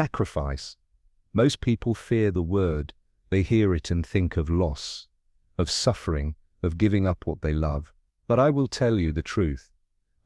Sacrifice. Most people fear the word. They hear it and think of loss, of suffering, of giving up what they love. But I will tell you the truth.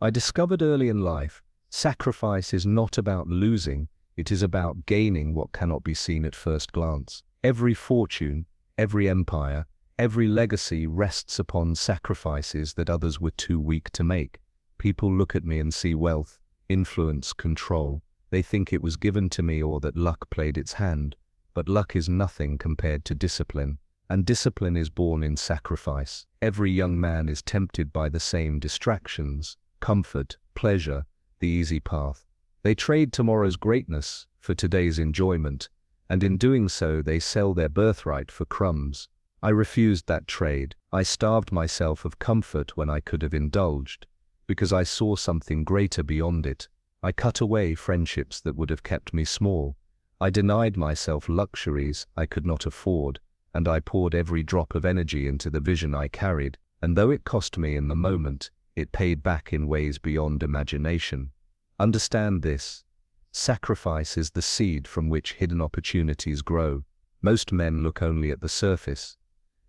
I discovered early in life, sacrifice is not about losing, it is about gaining what cannot be seen at first glance. Every fortune, every empire, every legacy rests upon sacrifices that others were too weak to make. People look at me and see wealth, influence, control. They think it was given to me or that luck played its hand. But luck is nothing compared to discipline, and discipline is born in sacrifice. Every young man is tempted by the same distractions, comfort, pleasure, the easy path. They trade tomorrow's greatness for today's enjoyment, and in doing so they sell their birthright for crumbs. I refused that trade. I starved myself of comfort when I could have indulged, because I saw something greater beyond it. I cut away friendships that would have kept me small. I denied myself luxuries I could not afford, and I poured every drop of energy into the vision I carried, and though it cost me in the moment, it paid back in ways beyond imagination. Understand this. Sacrifice is the seed from which hidden opportunities grow. Most men look only at the surface.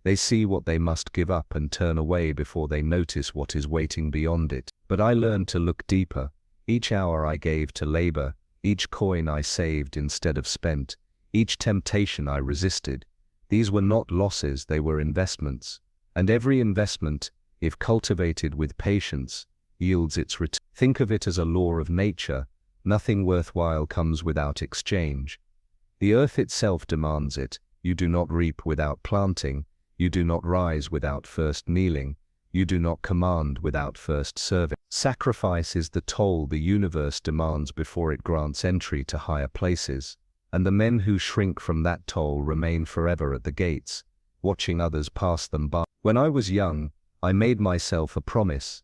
They see what they must give up and turn away before they notice what is waiting beyond it. But I learned to look deeper. Each hour I gave to labor, each coin I saved instead of spent, each temptation I resisted, these were not losses, they were investments. And every investment, if cultivated with patience, yields its return. Think of it as a law of nature. Nothing worthwhile comes without exchange. The earth itself demands it. You do not reap without planting. You do not rise without first kneeling. You do not command without first serving. Sacrifice is the toll the universe demands before it grants entry to higher places, and the men who shrink from that toll remain forever at the gates, watching others pass them by. When I was young, I made myself a promise.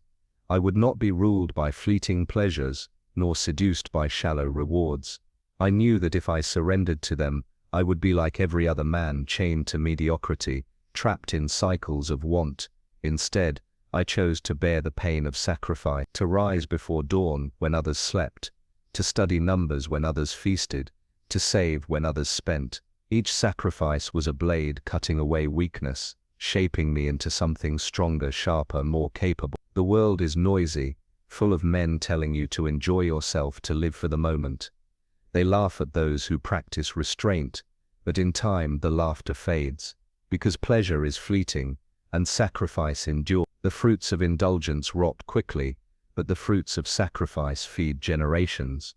I would not be ruled by fleeting pleasures, nor seduced by shallow rewards. I knew that if I surrendered to them, I would be like every other man, chained to mediocrity, trapped in cycles of want. Instead, I chose to bear the pain of sacrifice, to rise before dawn when others slept, to study numbers when others feasted, to save when others spent. Each sacrifice was a blade cutting away weakness, shaping me into something stronger, sharper, more capable. The world is noisy, full of men telling you to enjoy yourself, to live for the moment. They laugh at those who practice restraint, but in time the laughter fades, because pleasure is fleeting, and sacrifice endures. The fruits of indulgence rot quickly, but the fruits of sacrifice feed generations.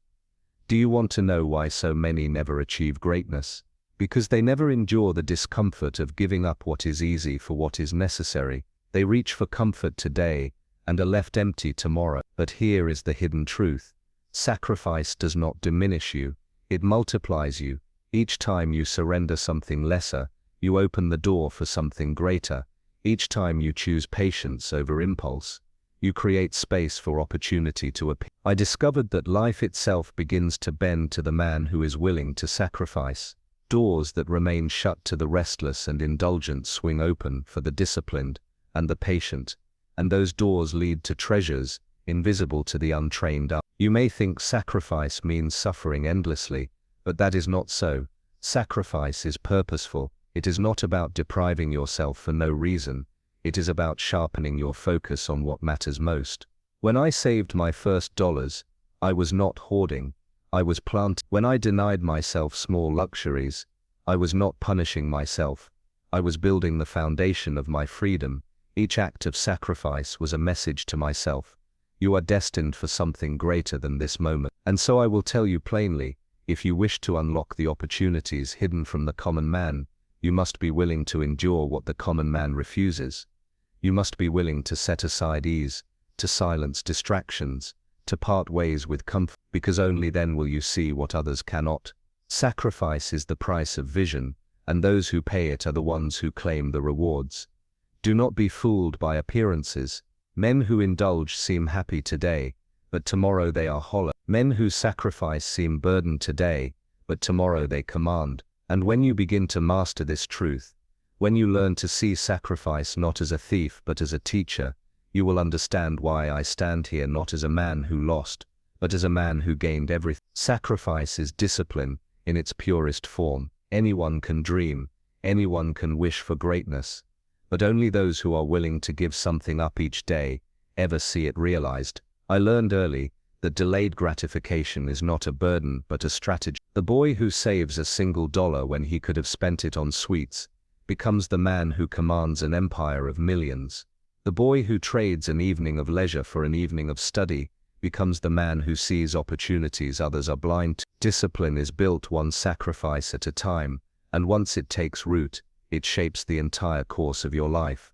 Do you want to know why so many never achieve greatness? Because they never endure the discomfort of giving up what is easy for what is necessary. They reach for comfort today and are left empty tomorrow. But here is the hidden truth. Sacrifice does not diminish you, it multiplies you. Each time you surrender something lesser, you open the door for something greater. Each time you choose patience over impulse, you create space for opportunity to appear. I discovered that life itself begins to bend to the man who is willing to sacrifice. Doors that remain shut to the restless and indulgent swing open for the disciplined and the patient, and those doors lead to treasures invisible to the untrained eye. You may think sacrifice means suffering endlessly, but that is not so. Sacrifice is purposeful. It is not about depriving yourself for no reason. It is about sharpening your focus on what matters most. When I saved my first dollars, I was not hoarding. I was planting. When I denied myself small luxuries, I was not punishing myself. I was building the foundation of my freedom. Each act of sacrifice was a message to myself. You are destined for something greater than this moment. And so I will tell you plainly, if you wish to unlock the opportunities hidden from the common man, you must be willing to endure what the common man refuses. You must be willing to set aside ease, to silence distractions, to part ways with comfort, because only then will you see what others cannot. Sacrifice is the price of vision, and those who pay it are the ones who claim the rewards. Do not be fooled by appearances. Men who indulge seem happy today, but tomorrow they are hollow. Men who sacrifice seem burdened today, but tomorrow they command. And when you begin to master this truth, when you learn to see sacrifice not as a thief but as a teacher, you will understand why I stand here not as a man who lost, but as a man who gained everything. Sacrifice is discipline. in its purest form. Anyone can dream, anyone can wish for greatness, but only those who are willing to give something up each day ever see it realized. I learned early that delayed gratification is not a burden but a strategy. The boy who saves a single dollar when he could have spent it on sweets becomes the man who commands an empire of millions. The boy who trades an evening of leisure for an evening of study becomes the man who sees opportunities others are blind to. Discipline is built one sacrifice at a time, and once it takes root, it shapes the entire course of your life.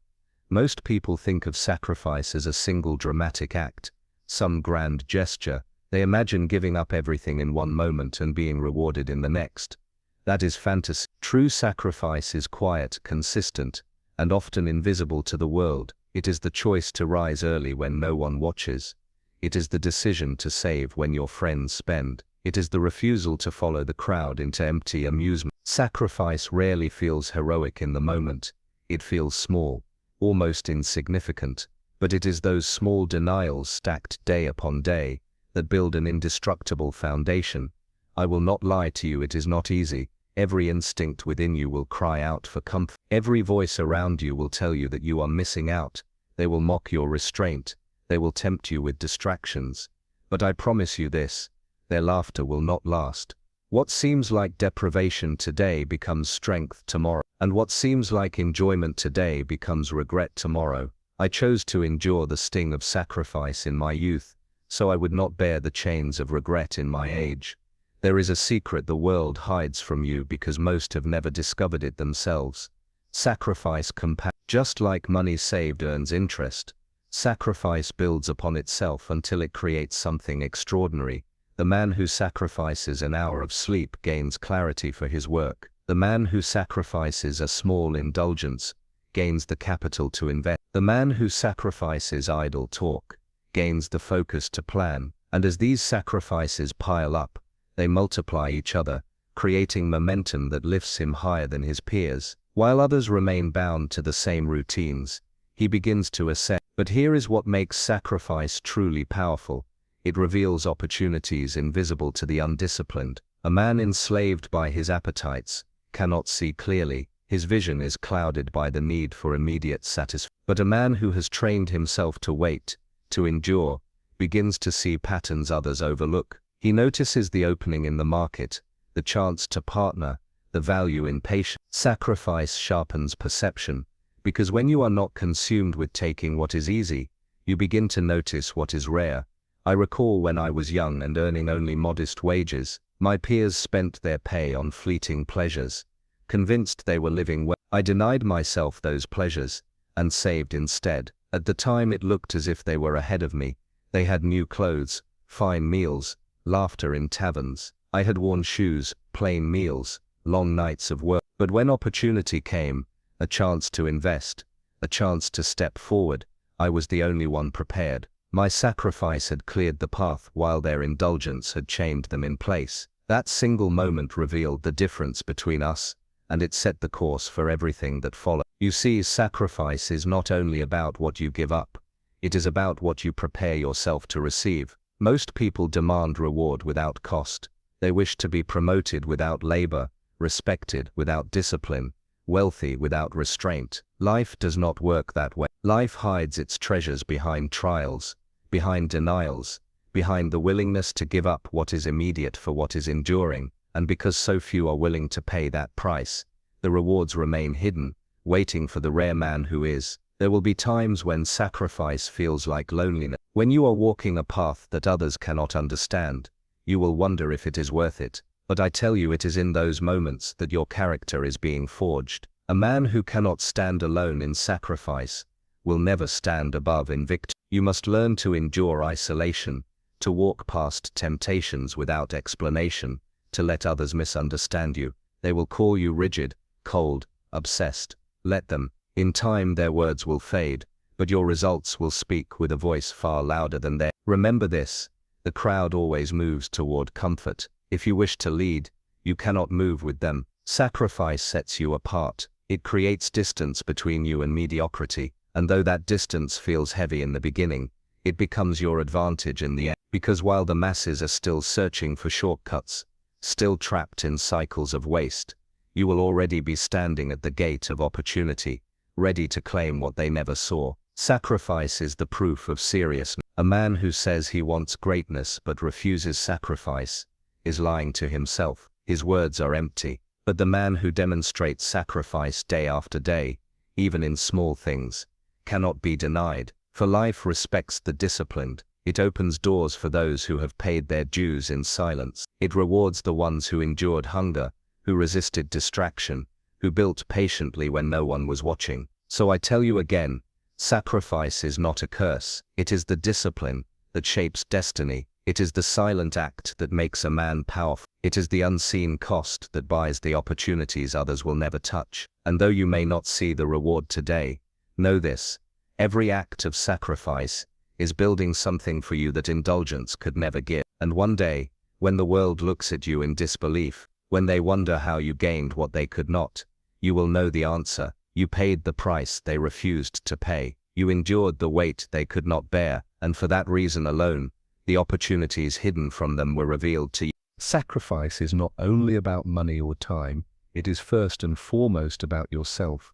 Most people think of sacrifice as a single dramatic act, some grand gesture. They imagine giving up everything in one moment and being rewarded in the next. That is fantasy. True sacrifice is quiet, consistent, and often invisible to the world. It is the choice to rise early when no one watches. It is the decision to save when your friends spend. It is the refusal to follow the crowd into empty amusement. Sacrifice rarely feels heroic in the moment. It feels small, almost insignificant, but it is those small denials stacked day upon day that build an indestructible foundation. I will not lie to you, it is not easy. Every instinct within you will cry out for comfort. Every voice around you will tell you that you are missing out. They will mock your restraint. They will tempt you with distractions. But I promise you this, their laughter will not last. What seems like deprivation today becomes strength tomorrow, and what seems like enjoyment today becomes regret tomorrow. I chose to endure the sting of sacrifice in my youth, so I would not bear the chains of regret in my age. There is a secret the world hides from you because most have never discovered it themselves. Sacrifice compounds. Just like money saved earns interest, sacrifice builds upon itself until it creates something extraordinary. The man who sacrifices an hour of sleep gains clarity for his work. The man who sacrifices a small indulgence gains the capital to invest. The man who sacrifices idle talk gains the focus to plan. And as these sacrifices pile up, they multiply each other, creating momentum that lifts him higher than his peers. While others remain bound to the same routines, he begins to ascend. But here is what makes sacrifice truly powerful. It reveals opportunities invisible to the undisciplined. A man enslaved by his appetites cannot see clearly. His vision is clouded by the need for immediate satisfaction. But a man who has trained himself to wait, to endure, begins to see patterns others overlook. He notices the opening in the market, the chance to partner, the value in patience. Sacrifice sharpens perception, because when you are not consumed with taking what is easy, you begin to notice what is rare. I recall when I was young and earning only modest wages, my peers spent their pay on fleeting pleasures. Convinced they were living well, I denied myself those pleasures, and saved instead. At the time it looked as if they were ahead of me. They had new clothes, fine meals, laughter in taverns. I had worn shoes, plain meals, long nights of work. But when opportunity came, a chance to invest, a chance to step forward, I was the only one prepared. My sacrifice had cleared the path while their indulgence had chained them in place. That single moment revealed the difference between us, and it set the course for everything that followed. You see, sacrifice is not only about what you give up, it is about what you prepare yourself to receive. Most people demand reward without cost. They wish to be promoted without labor, respected without discipline, wealthy without restraint. Life does not work that way. Life hides its treasures behind trials, behind denials, behind the willingness to give up what is immediate for what is enduring. And because so few are willing to pay that price, the rewards remain hidden, waiting for the rare man who is. There will be times when sacrifice feels like loneliness. When you are walking a path that others cannot understand, you will wonder if it is worth it. But I tell you, it is in those moments that your character is being forged. A man who cannot stand alone in sacrifice will never stand above in victory. You must learn to endure isolation, to walk past temptations without explanation, to let others misunderstand you. They will call you rigid, cold, obsessed. Let them. In time their words will fade, but your results will speak with a voice far louder than theirs. Remember this, the crowd always moves toward comfort. If you wish to lead, you cannot move with them. Sacrifice sets you apart. It creates distance between you and mediocrity, and though that distance feels heavy in the beginning, it becomes your advantage in the end. Because while the masses are still searching for shortcuts, still trapped in cycles of waste, you will already be standing at the gate of opportunity, ready to claim what they never saw. Sacrifice is the proof of seriousness. A man who says he wants greatness but refuses sacrifice is lying to himself. His words are empty. But the man who demonstrates sacrifice day after day, even in small things, cannot be denied. For life respects the disciplined. It opens doors for those who have paid their dues in silence. It rewards the ones who endured hunger, who resisted distraction, who built patiently when no one was watching. So I tell you again, sacrifice is not a curse. It is the discipline that shapes destiny. It is the silent act that makes a man powerful. It is the unseen cost that buys the opportunities others will never touch. And though you may not see the reward today, know this: every act of sacrifice is building something for you that indulgence could never give. And one day, when the world looks at you in disbelief, when they wonder how you gained what they could not, you will know the answer. You paid the price they refused to pay. You endured the weight they could not bear, and for that reason alone, the opportunities hidden from them were revealed to you. Sacrifice is not only about money or time, it is first and foremost about yourself.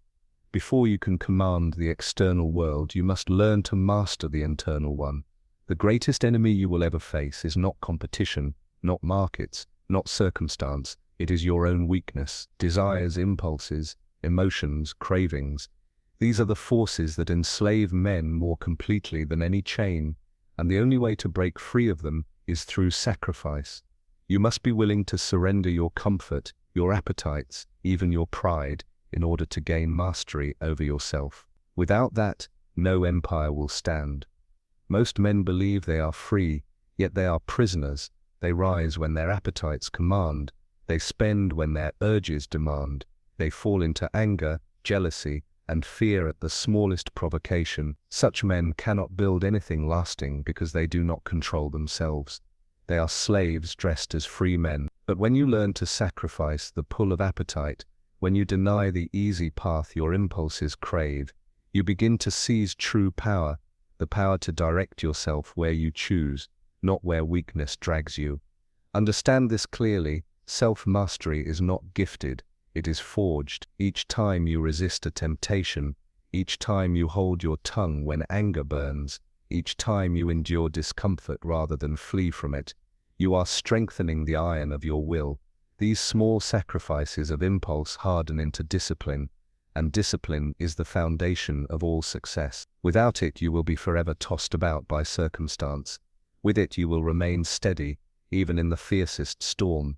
Before you can command the external world, you must learn to master the internal one. The greatest enemy you will ever face is not competition, not markets, not circumstance. It is your own weakness, desires, impulses, emotions, cravings. These are the forces that enslave men more completely than any chain, and the only way to break free of them is through sacrifice. You must be willing to surrender your comfort, your appetites, even your pride, in order to gain mastery over yourself. Without that, no empire will stand. Most men believe they are free, yet they are prisoners. They rise when their appetites command. They spend when their urges demand. They fall into anger, jealousy, and fear at the smallest provocation. Such men cannot build anything lasting because they do not control themselves. They are slaves dressed as free men. But when you learn to sacrifice the pull of appetite, when you deny the easy path your impulses crave, you begin to seize true power, the power to direct yourself where you choose, not where weakness drags you. Understand this clearly: self-mastery is not gifted, it is forged. Each time you resist a temptation, each time you hold your tongue when anger burns, each time you endure discomfort rather than flee from it, you are strengthening the iron of your will. These small sacrifices of impulse harden into discipline, and discipline is the foundation of all success. Without it, you will be forever tossed about by circumstance. With it, you will remain steady, even in the fiercest storm.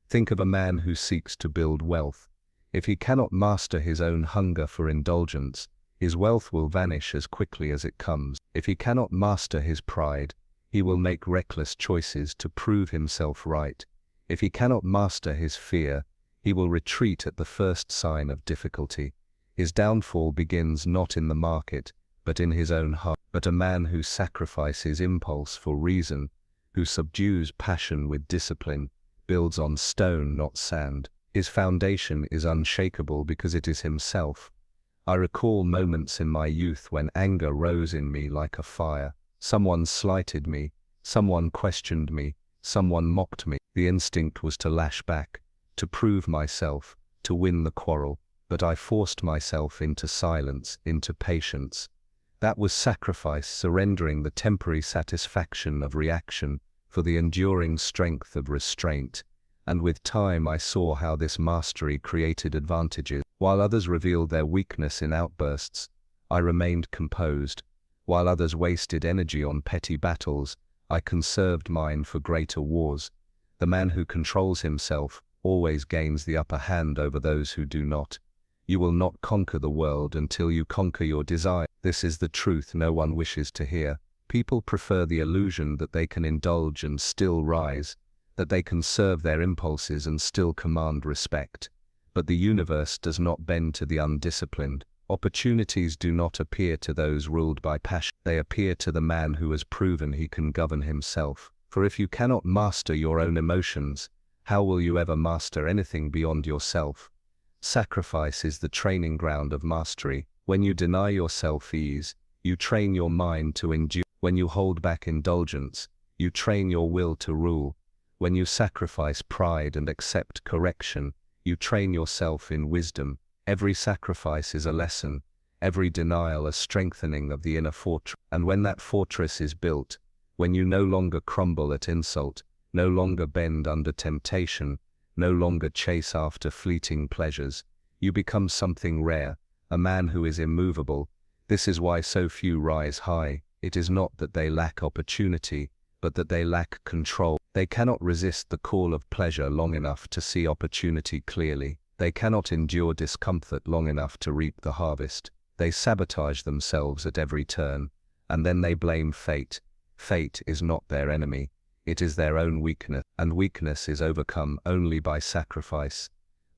Think of a man who seeks to build wealth. If he cannot master his own hunger for indulgence, his wealth will vanish as quickly as it comes. If he cannot master his pride, he will make reckless choices to prove himself right. If he cannot master his fear, he will retreat at the first sign of difficulty. His downfall begins not in the market, but in his own heart. But a man who sacrifices impulse for reason, who subdues passion with discipline, builds on stone, not sand. His foundation is unshakable because it is himself. I recall moments in my youth when anger rose in me like a fire. Someone slighted me, someone questioned me, someone mocked me. The instinct was to lash back, to prove myself, to win the quarrel, but I forced myself into silence, into patience. That was sacrifice, surrendering the temporary satisfaction of reaction for the enduring strength of restraint. And with time I saw how this mastery created advantages. While others revealed their weakness in outbursts, I remained composed. While others wasted energy on petty battles, I conserved mine for greater wars. The man who controls himself always gains the upper hand over those who do not. You will not conquer the world until you conquer your desire. This is the truth no one wishes to hear. People prefer the illusion that they can indulge and still rise, that they can serve their impulses and still command respect. But the universe does not bend to the undisciplined. Opportunities do not appear to those ruled by passion. They appear to the man who has proven he can govern himself. For if you cannot master your own emotions, how will you ever master anything beyond yourself? Sacrifice is the training ground of mastery. When you deny yourself ease, you train your mind to endure. When you hold back indulgence, you train your will to rule. When you sacrifice pride and accept correction, you train yourself in wisdom. Every sacrifice is a lesson, every denial a strengthening of the inner fortress. And when that fortress is built, when you no longer crumble at insult, no longer bend under temptation, no longer chase after fleeting pleasures, you become something rare, a man who is immovable. This is why so few rise high. It is not that they lack opportunity, but that they lack control. They cannot resist the call of pleasure long enough to see opportunity clearly. They cannot endure discomfort long enough to reap the harvest. They sabotage themselves at every turn, and then they blame fate. Fate is not their enemy. It is their own weakness, and weakness is overcome only by sacrifice.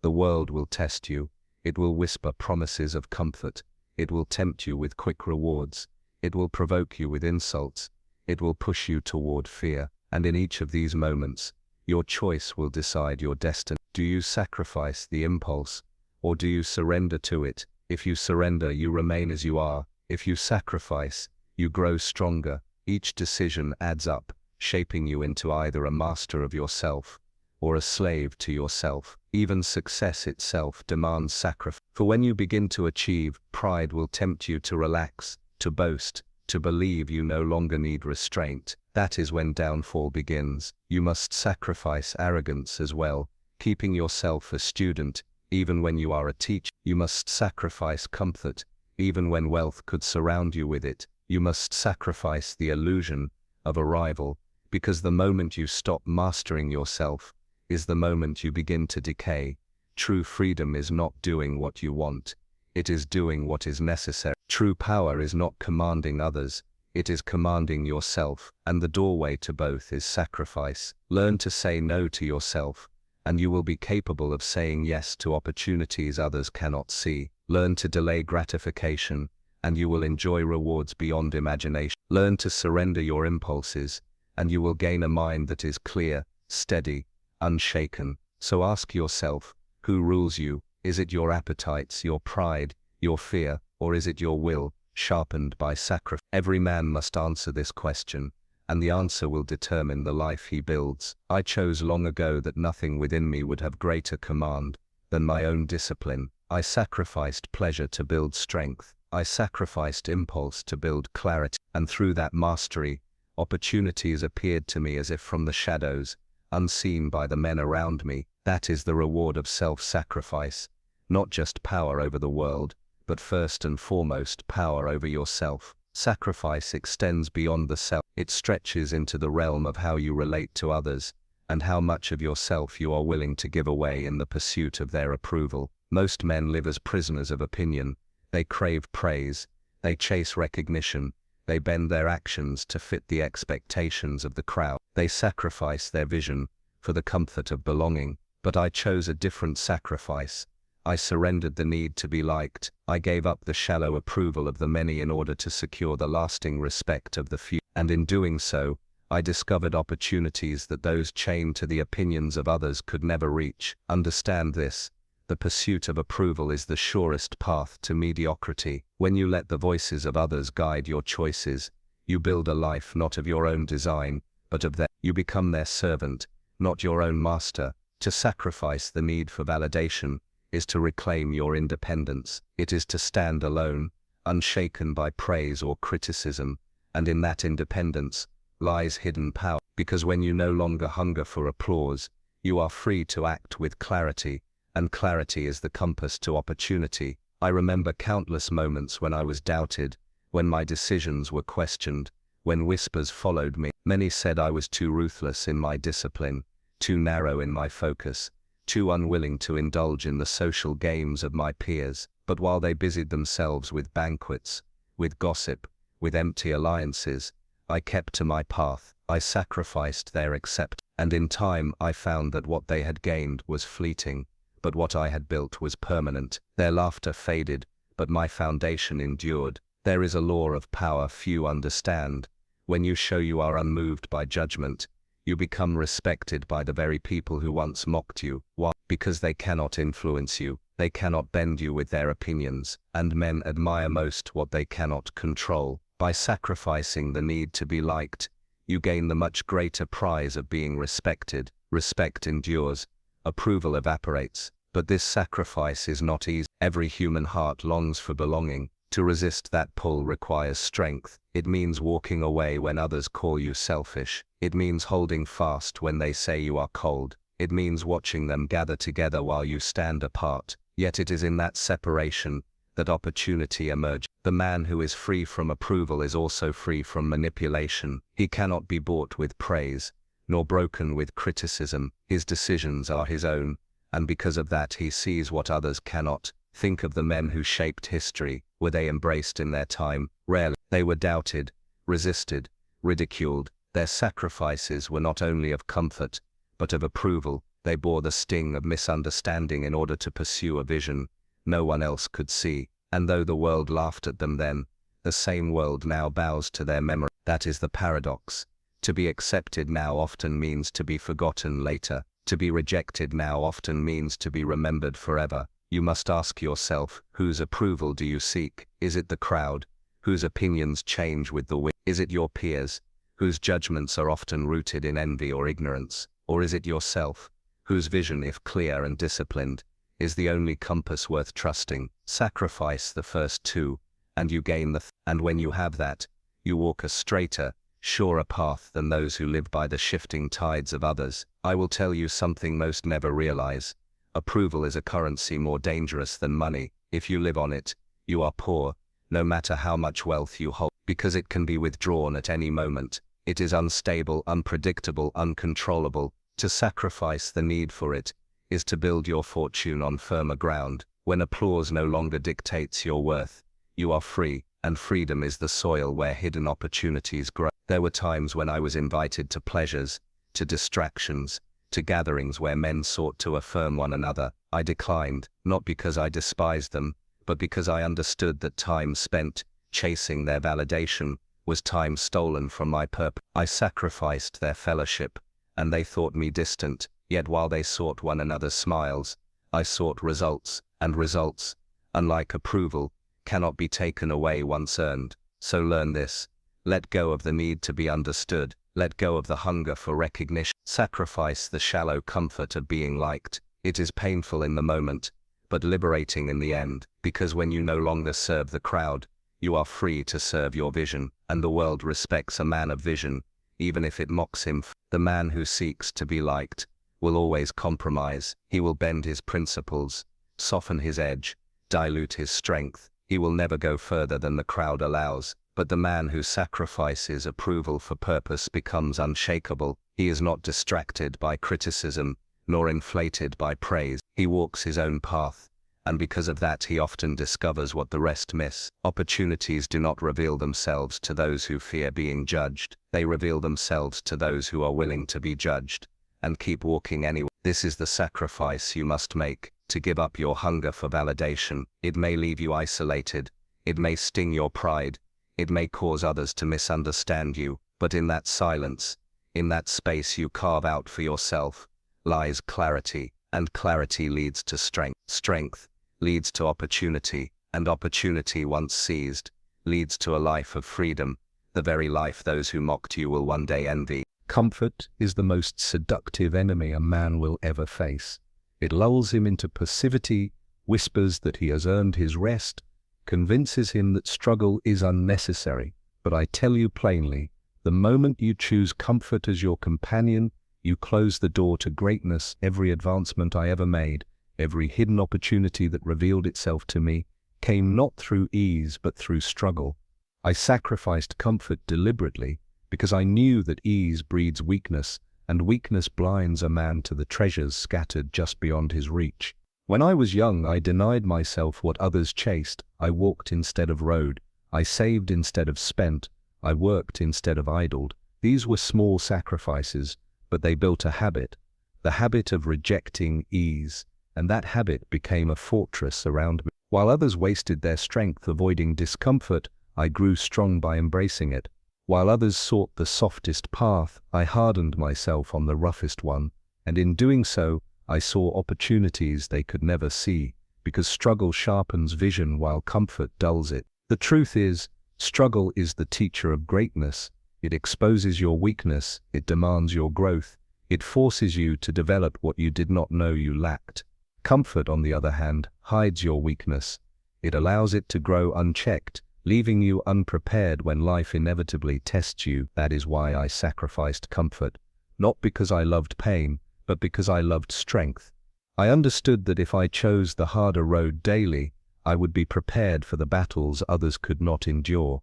The world will test you. It will whisper promises of comfort. It will tempt you with quick rewards. It will provoke you with insults. It will push you toward fear. And in each of these moments, your choice will decide your destiny. Do you sacrifice the impulse, or do you surrender to it? If you surrender, you remain as you are. If you sacrifice, you grow stronger. Each decision adds up, shaping you into either a master of yourself or a slave to yourself. Even success itself demands sacrifice. For when you begin to achieve, pride will tempt you to relax, to boast, to believe you no longer need restraint. That is when downfall begins. You must sacrifice arrogance as well, keeping yourself a student, even when you are a teacher. You must sacrifice comfort, even when wealth could surround you with it. You must sacrifice the illusion of arrival, because the moment you stop mastering yourself is the moment you begin to decay. True freedom is not doing what you want. It is doing what is necessary. True power is not commanding others. It is commanding yourself, and the doorway to both is sacrifice. Learn to say no to yourself, and you will be capable of saying yes to opportunities others cannot see. Learn to delay gratification, and you will enjoy rewards beyond imagination. Learn to surrender your impulses, and you will gain a mind that is clear, steady, unshaken. So ask yourself, who rules you? Is it your appetites, your pride, your fear, or is it your will, sharpened by sacrifice? Every man must answer this question, and the answer will determine the life he builds. I chose long ago that nothing within me would have greater command than my own discipline. I sacrificed pleasure to build strength. I sacrificed impulse to build clarity, and through that mastery, opportunities appeared to me as if from the shadows, unseen by the men around me. That is the reward of self-sacrifice, not just power over the world, but first and foremost power over yourself. Sacrifice extends beyond the self. It stretches into the realm of how you relate to others, and how much of yourself you are willing to give away in the pursuit of their approval. Most men live as prisoners of opinion. They crave praise, they chase recognition, they bend their actions to fit the expectations of the crowd. They sacrifice their vision for the comfort of belonging. But I chose a different sacrifice. I surrendered the need to be liked. I gave up the shallow approval of the many in order to secure the lasting respect of the few. And in doing so, I discovered opportunities that those chained to the opinions of others could never reach. Understand this. The pursuit of approval is the surest path to mediocrity. When you let the voices of others guide your choices, you build a life not of your own design, but of theirs. You become their servant, not your own master. To sacrifice the need for validation is to reclaim your independence. It is to stand alone, unshaken by praise or criticism, and in that independence lies hidden power. Because when you no longer hunger for applause, you are free to act with clarity, and clarity is the compass to opportunity. I remember countless moments when I was doubted, when my decisions were questioned, when whispers followed me. Many said I was too ruthless in my discipline, too narrow in my focus, too unwilling to indulge in the social games of my peers. But while they busied themselves with banquets, with gossip, with empty alliances, I kept to my path. I sacrificed their acceptance, and in time I found that what they had gained was fleeting, but what I had built was permanent. Their laughter faded, but my foundation endured. There is a law of power few understand. When you show you are unmoved by judgment, you become respected by the very people who once mocked you. Why? Because they cannot influence you, they cannot bend you with their opinions, and men admire most what they cannot control. By sacrificing the need to be liked, you gain the much greater prize of being respected. respect endures, approval evaporates. But this sacrifice is not easy. Every human heart longs for belonging. To resist that pull requires strength. It means walking away when others call you selfish. It means holding fast when they say you are cold. It means watching them gather together while you stand apart. Yet it is in that separation that opportunity emerges. The man who is free from approval is also free from manipulation. He cannot be bought with praise, nor broken with criticism. His decisions are his own, and because of that he sees what others cannot. Think of the men who shaped history. Were they embraced in their time? Rarely. They were doubted, resisted, ridiculed. Their sacrifices were not only of comfort, but of approval. They bore the sting of misunderstanding in order to pursue a vision no one else could see. And though the world laughed at them then, the same world now bows to their memory. That is the paradox. To be accepted now often means to be forgotten later. To be rejected now often means to be remembered forever. You must ask yourself, whose approval do you seek? Is it the crowd, whose opinions change with the wind? Is it your peers, whose judgments are often rooted in envy or ignorance? Or is it yourself, whose vision, if clear and disciplined, is the only compass worth trusting? Sacrifice the first two, and you gain the and when you have that, you walk a straighter, surer path than those who live by the shifting tides of others. I will tell you something most never realize. Approval is a currency more dangerous than money. If you live on it, you are poor, no matter how much wealth you hold, because it can be withdrawn at any moment. It is unstable, unpredictable, uncontrollable. To sacrifice the need for it is to build your fortune on firmer ground. When applause no longer dictates your worth, you are free, and freedom is the soil where hidden opportunities grow. There were times when I was invited to pleasures, to distractions, to gatherings where men sought to affirm one another. I declined, not because I despised them, but because I understood that time spent chasing their validation was time stolen from my purpose. I sacrificed their fellowship, and they thought me distant. Yet while they sought one another's smiles, I sought results, and results, unlike approval, cannot be taken away once earned. So learn this. Let go of the need to be understood. Let go of the hunger for recognition. Sacrifice the shallow comfort of being liked. It is painful in the moment, but liberating in the end, because when you no longer serve the crowd, you are free to serve your vision, and the world respects a man of vision, even if it mocks him. The man who seeks to be liked will always compromise. He will bend his principles, soften his edge, dilute his strength. He will never go further than the crowd allows. But the man who sacrifices approval for purpose becomes unshakable. He is not distracted by criticism, nor inflated by praise. He walks his own path, and because of that he often discovers what the rest miss. Opportunities do not reveal themselves to those who fear being judged. They reveal themselves to those who are willing to be judged and keep walking anyway. This is the sacrifice you must make, to give up your hunger for validation. It may leave you isolated. It may sting your pride. It may cause others to misunderstand you. But in that silence, in that space you carve out for yourself, lies clarity, and clarity leads to strength. Strength leads to opportunity, and opportunity once seized leads to a life of freedom, the very life those who mocked you will one day envy. Comfort is the most seductive enemy a man will ever face. It lulls him into passivity, whispers that he has earned his rest, convinces him that struggle is unnecessary. But I tell you plainly, the moment you choose comfort as your companion, you close the door to greatness. Every advancement I ever made, every hidden opportunity that revealed itself to me, came not through ease but through struggle. I sacrificed comfort deliberately, because I knew that ease breeds weakness, and weakness blinds a man to the treasures scattered just beyond his reach. When I was young, I denied myself what others chased. I walked instead of rode. I saved instead of spent. I worked instead of idled. These were small sacrifices, but they built a habit, the habit of rejecting ease, and that habit became a fortress around me. While others wasted their strength avoiding discomfort, I grew strong by embracing it. While others sought the softest path, I hardened myself on the roughest one, and in doing so, I saw opportunities they could never see, because struggle sharpens vision while comfort dulls it. The truth is, struggle is the teacher of greatness. It exposes your weakness, it demands your growth, It forces you to develop what you did not know you lacked. Comfort, on the other hand, hides your weakness. It allows it to grow unchecked, leaving you unprepared when life inevitably tests you. That is why I sacrificed comfort. Not because I loved pain, but because I loved strength. I understood that if I chose the harder road daily, I would be prepared for the battles others could not endure.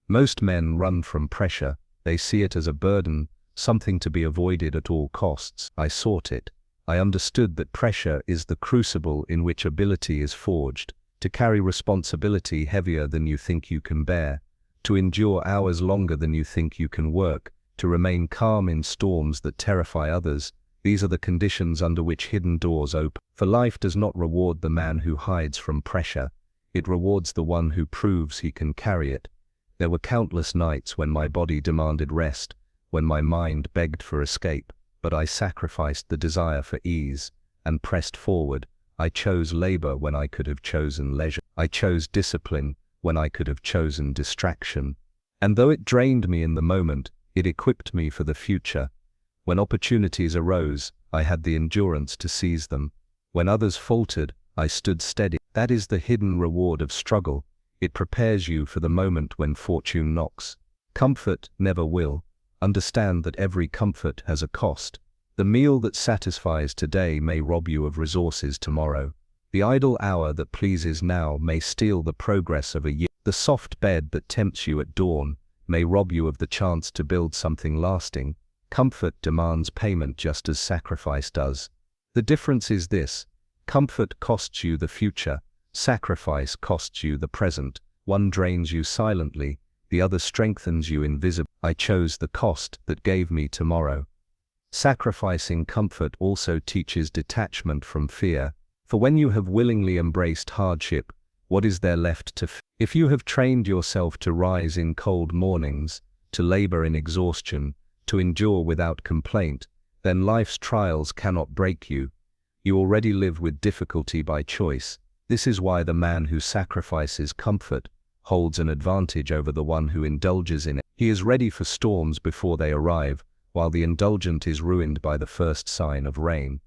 Most men run from pressure. They see it as a burden, something to be avoided at all costs. I sought it. I understood that pressure is the crucible in which ability is forged, to carry responsibility heavier than you think you can bear, to endure hours longer than you think you can work, to remain calm in storms that terrify others. These are the conditions under which hidden doors open. For life does not reward the man who hides from pressure. It rewards the one who proves he can carry it. There were countless nights when my body demanded rest, when my mind begged for escape, but I sacrificed the desire for ease and pressed forward. I chose labor when I could have chosen leisure. I chose discipline when I could have chosen distraction. And though it drained me in the moment, it equipped me for the future. When opportunities arose, I had the endurance to seize them. When others faltered, I stood steady. That is the hidden reward of struggle. It prepares you for the moment when fortune knocks. Comfort never will. Understand that every comfort has a cost. The meal that satisfies today may rob you of resources tomorrow. The idle hour that pleases now may steal the progress of a year. The soft bed that tempts you at dawn may rob you of the chance to build something lasting. Comfort demands payment just as sacrifice does. The difference is this: comfort costs you the future, sacrifice costs you the present. One drains you silently, the other strengthens you invisibly. I chose the cost that gave me tomorrow. Sacrificing comfort also teaches detachment from fear, for when you have willingly embraced hardship, what is there left to fear? If you have trained yourself to rise in cold mornings, to labor in exhaustion, to endure without complaint, then life's trials cannot break you. You already live with difficulty by choice. This is why the man who sacrifices comfort holds an advantage over the one who indulges in it. He is ready for storms before they arrive, while the indulgent is ruined by the first sign of rain.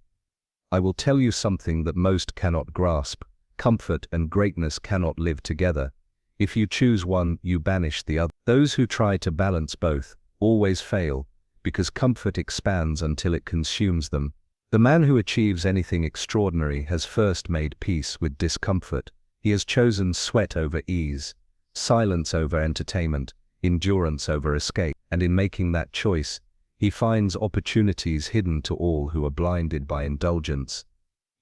I will tell you something that most cannot grasp: comfort and greatness cannot live together. If you choose one, you banish the other. Those who try to balance both always fail, because comfort expands until it consumes them. The man who achieves anything extraordinary has first made peace with discomfort. He has chosen sweat over ease, silence over entertainment, endurance over escape, and in making that choice, he finds opportunities hidden to all who are blinded by indulgence.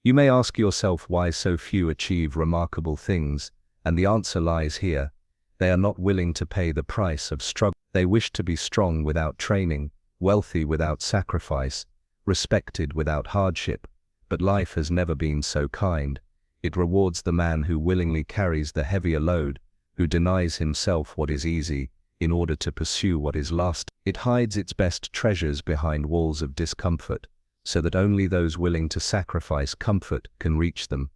You may ask yourself why so few achieve remarkable things, and the answer lies here. They are not willing to pay the price of struggle. They wish to be strong without training, wealthy without sacrifice, respected without hardship. But life has never been so kind. It rewards the man who willingly carries the heavier load, who denies himself what is easy, in order to pursue what is lasting. It hides its best treasures behind walls of discomfort, so that only those willing to sacrifice comfort can reach them.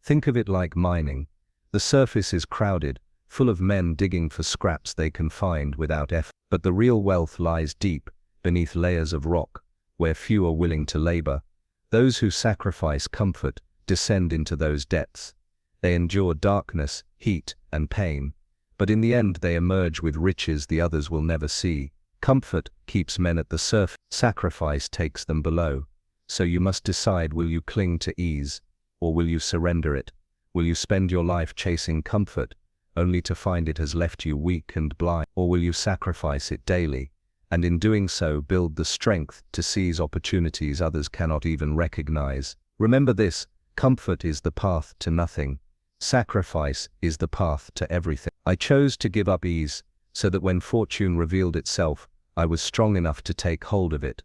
Think of it like mining. The surface is crowded, full of men digging for scraps they can find without effort. But the real wealth lies deep, beneath layers of rock, where few are willing to labor. Those who sacrifice comfort descend into those depths. They endure darkness, heat, and pain, but in the end they emerge with riches the others will never see. Comfort keeps men at the surface, sacrifice takes them below. So you must decide: will you cling to ease, or will you surrender it? Will you spend your life chasing comfort, only to find it has left you weak and blind? Or will you sacrifice it daily, and in doing so build the strength to seize opportunities others cannot even recognize? Remember this: comfort is the path to nothing. Sacrifice is the path to everything. I chose to give up ease, so that when fortune revealed itself, I was strong enough to take hold of it.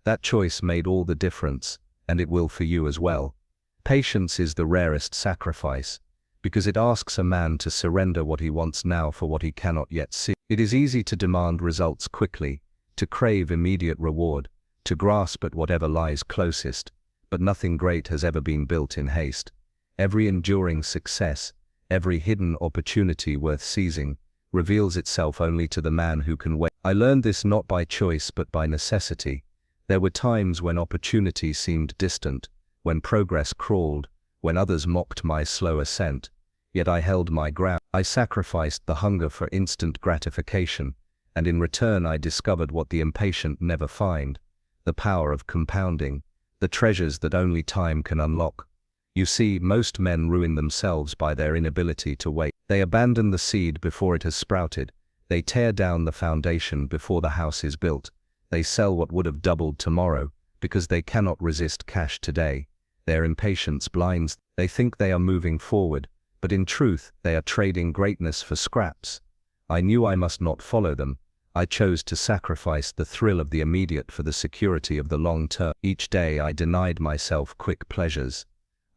That choice made all the difference, and it will for you as well. Patience is the rarest sacrifice, because it asks a man to surrender what he wants now for what he cannot yet see. It is easy to demand results quickly, to crave immediate reward, to grasp at whatever lies closest, but nothing great has ever been built in haste. Every enduring success, every hidden opportunity worth seizing, reveals itself only to the man who can wait. I learned this not by choice but by necessity. There were times when opportunity seemed distant, when progress crawled, when others mocked my slow ascent. Yet I held my ground. I sacrificed the hunger for instant gratification, and in return I discovered what the impatient never find: the power of compounding, the treasures that only time can unlock. You see, most men ruin themselves by their inability to wait. They abandon the seed before it has sprouted. They tear down the foundation before the house is built. They sell what would have doubled tomorrow because they cannot resist cash today. Their impatience blinds. They think they are moving forward, but in truth they are trading greatness for scraps. I knew I must not follow them. I chose to sacrifice the thrill of the immediate for the security of the long term. Each day I denied myself quick pleasures.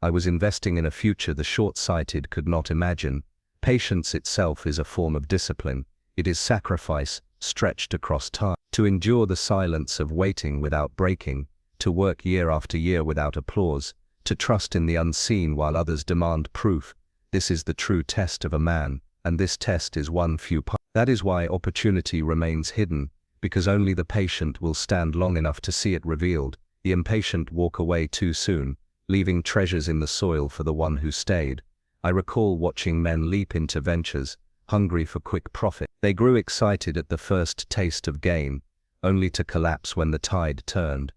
I was investing in a future the short-sighted could not imagine. Patience itself is a form of discipline. It is sacrifice stretched across time. To endure the silence of waiting without breaking, to work year after year without applause, to trust in the unseen while others demand proof. This is the true test of a man, and this test is one few parts. That is why opportunity remains hidden, because only the patient will stand long enough to see it revealed. The impatient walk away too soon, leaving treasures in the soil for the one who stayed. I recall watching men leap into ventures, hungry for quick profit. They grew excited at the first taste of gain, only to collapse when the tide turned.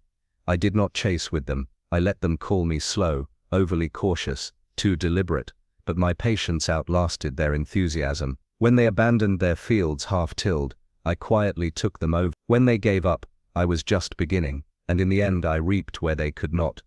I did not chase with them. I let them call me slow, overly cautious, too deliberate, but my patience outlasted their enthusiasm. When they abandoned their fields half-tilled, I quietly took them over. When they gave up, I was just beginning, and in the end I reaped where they could not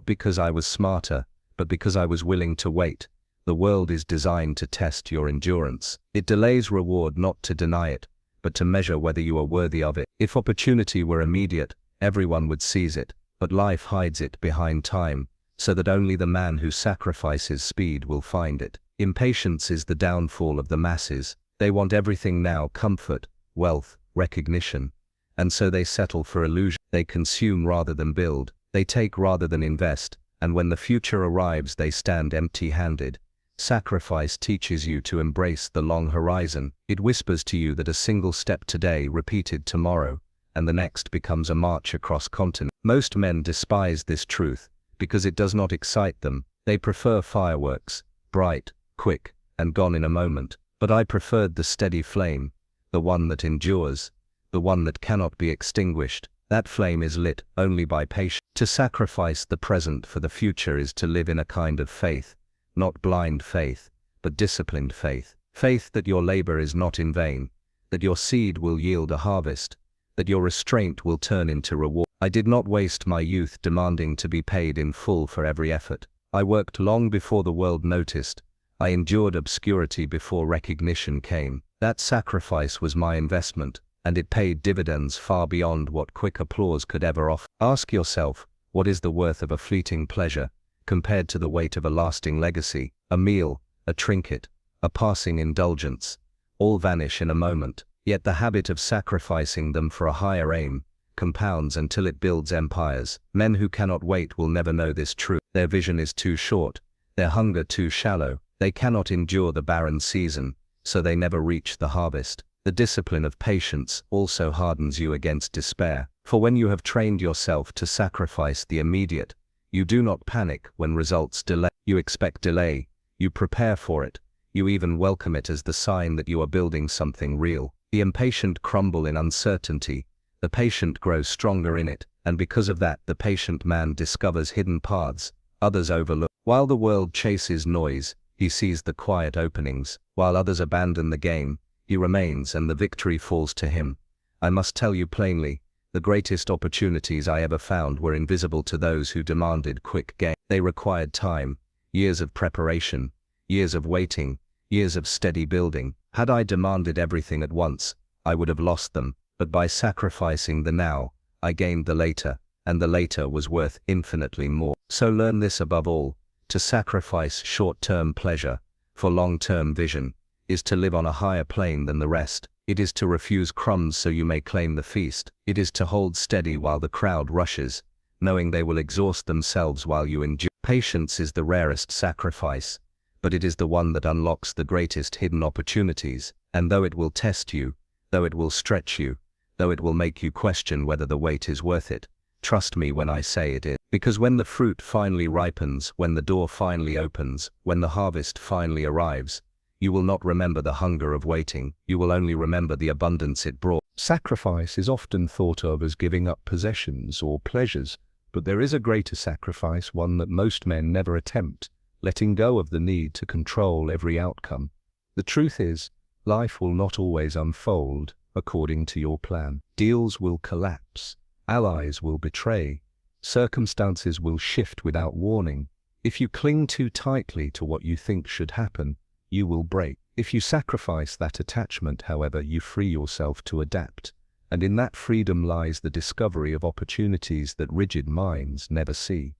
because I was smarter, but because I was willing to wait. The world is designed to test your endurance. It delays reward not to deny it, but to measure whether you are worthy of it. If opportunity were immediate, everyone would seize it, but life hides it behind time, so that only the man who sacrifices speed will find it. Impatience is the downfall of the masses. They want everything now: comfort, wealth, recognition. And so they settle for illusion. They consume rather than build. They take rather than invest. And when the future arrives, they stand empty-handed. Sacrifice teaches you to embrace the long horizon. It whispers to you that a single step today, repeated tomorrow, and the next becomes a march across continents. Most men despise this truth because it does not excite them. They prefer fireworks, bright, quick, and gone in a moment. But I preferred the steady flame, the one that endures, the one that cannot be extinguished. That flame is lit only by patience. To sacrifice the present for the future is to live in a kind of faith, not blind faith, but disciplined faith. Faith that your labor is not in vain, that your seed will yield a harvest, that your restraint will turn into reward. I did not waste my youth demanding to be paid in full for every effort. I worked long before the world noticed. I endured obscurity before recognition came. That sacrifice was my investment, and it paid dividends far beyond what quick applause could ever offer. Ask yourself, what is the worth of a fleeting pleasure compared to the weight of a lasting legacy? A meal, a trinket, a passing indulgence, all vanish in a moment. Yet the habit of sacrificing them for a higher aim compounds until it builds empires. Men who cannot wait will never know this truth. Their vision is too short, their hunger too shallow. They cannot endure the barren season, so they never reach the harvest. The discipline of patience also hardens you against despair. For when you have trained yourself to sacrifice the immediate, you do not panic when results delay. You expect delay, you prepare for it, you even welcome it as the sign that you are building something real. The impatient crumble in uncertainty, the patient grows stronger in it, and because of that the patient man discovers hidden paths others overlook. While the world chases noise, he sees the quiet openings. While others abandon the game, he remains, and the victory falls to him. I must tell you plainly, the greatest opportunities I ever found were invisible to those who demanded quick gain. They required time, years of preparation, years of waiting, years of steady building. Had I demanded everything at once, I would have lost them, but by sacrificing the now, I gained the later, and the later was worth infinitely more. So learn this above all: to sacrifice short-term pleasure for long-term vision is to live on a higher plane than the rest. It is to refuse crumbs so you may claim the feast. It is to hold steady while the crowd rushes, knowing they will exhaust themselves while you endure. Patience is the rarest sacrifice, but it is the one that unlocks the greatest hidden opportunities. And though it will test you, though it will stretch you, though it will make you question whether the wait is worth it, Trust me when I say it is. Because when the fruit finally ripens, when the door finally opens, when the harvest finally arrives, you will not remember the hunger of waiting, you will only remember the abundance it brought. Sacrifice is often thought of as giving up possessions or pleasures, but there is a greater sacrifice, one that most men never attempt, letting go of the need to control every outcome. The truth is, life will not always unfold according to your plan. Deals will collapse, allies will betray, circumstances will shift without warning. If you cling too tightly to what you think should happen, you will break. If you sacrifice that attachment, however, you free yourself to adapt, and in that freedom lies the discovery of opportunities that rigid minds never see.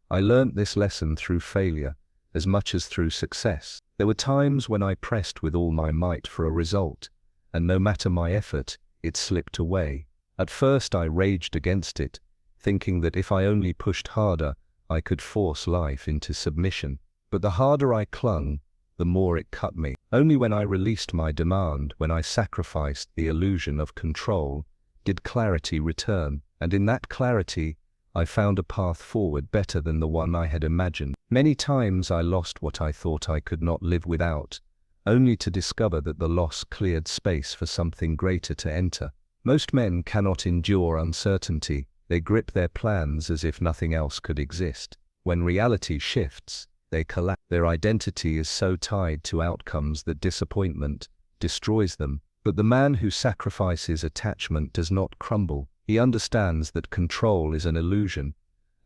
I learnt this lesson through failure as much as through success. There were times when I pressed with all my might for a result, and no matter my effort, it slipped away. At first I raged against it, thinking that if I only pushed harder, I could force life into submission. But the harder I clung, the more it cut me. Only when I released my demand, when I sacrificed the illusion of control, did clarity return, and in that clarity, I found a path forward better than the one I had imagined. Many times I lost what I thought I could not live without, only to discover that the loss cleared space for something greater to enter. Most men cannot endure uncertainty. They grip their plans as if nothing else could exist. When reality shifts, they collapse. Their identity is so tied to outcomes that disappointment destroys them. But the man who sacrifices attachment does not crumble. He understands that control is an illusion,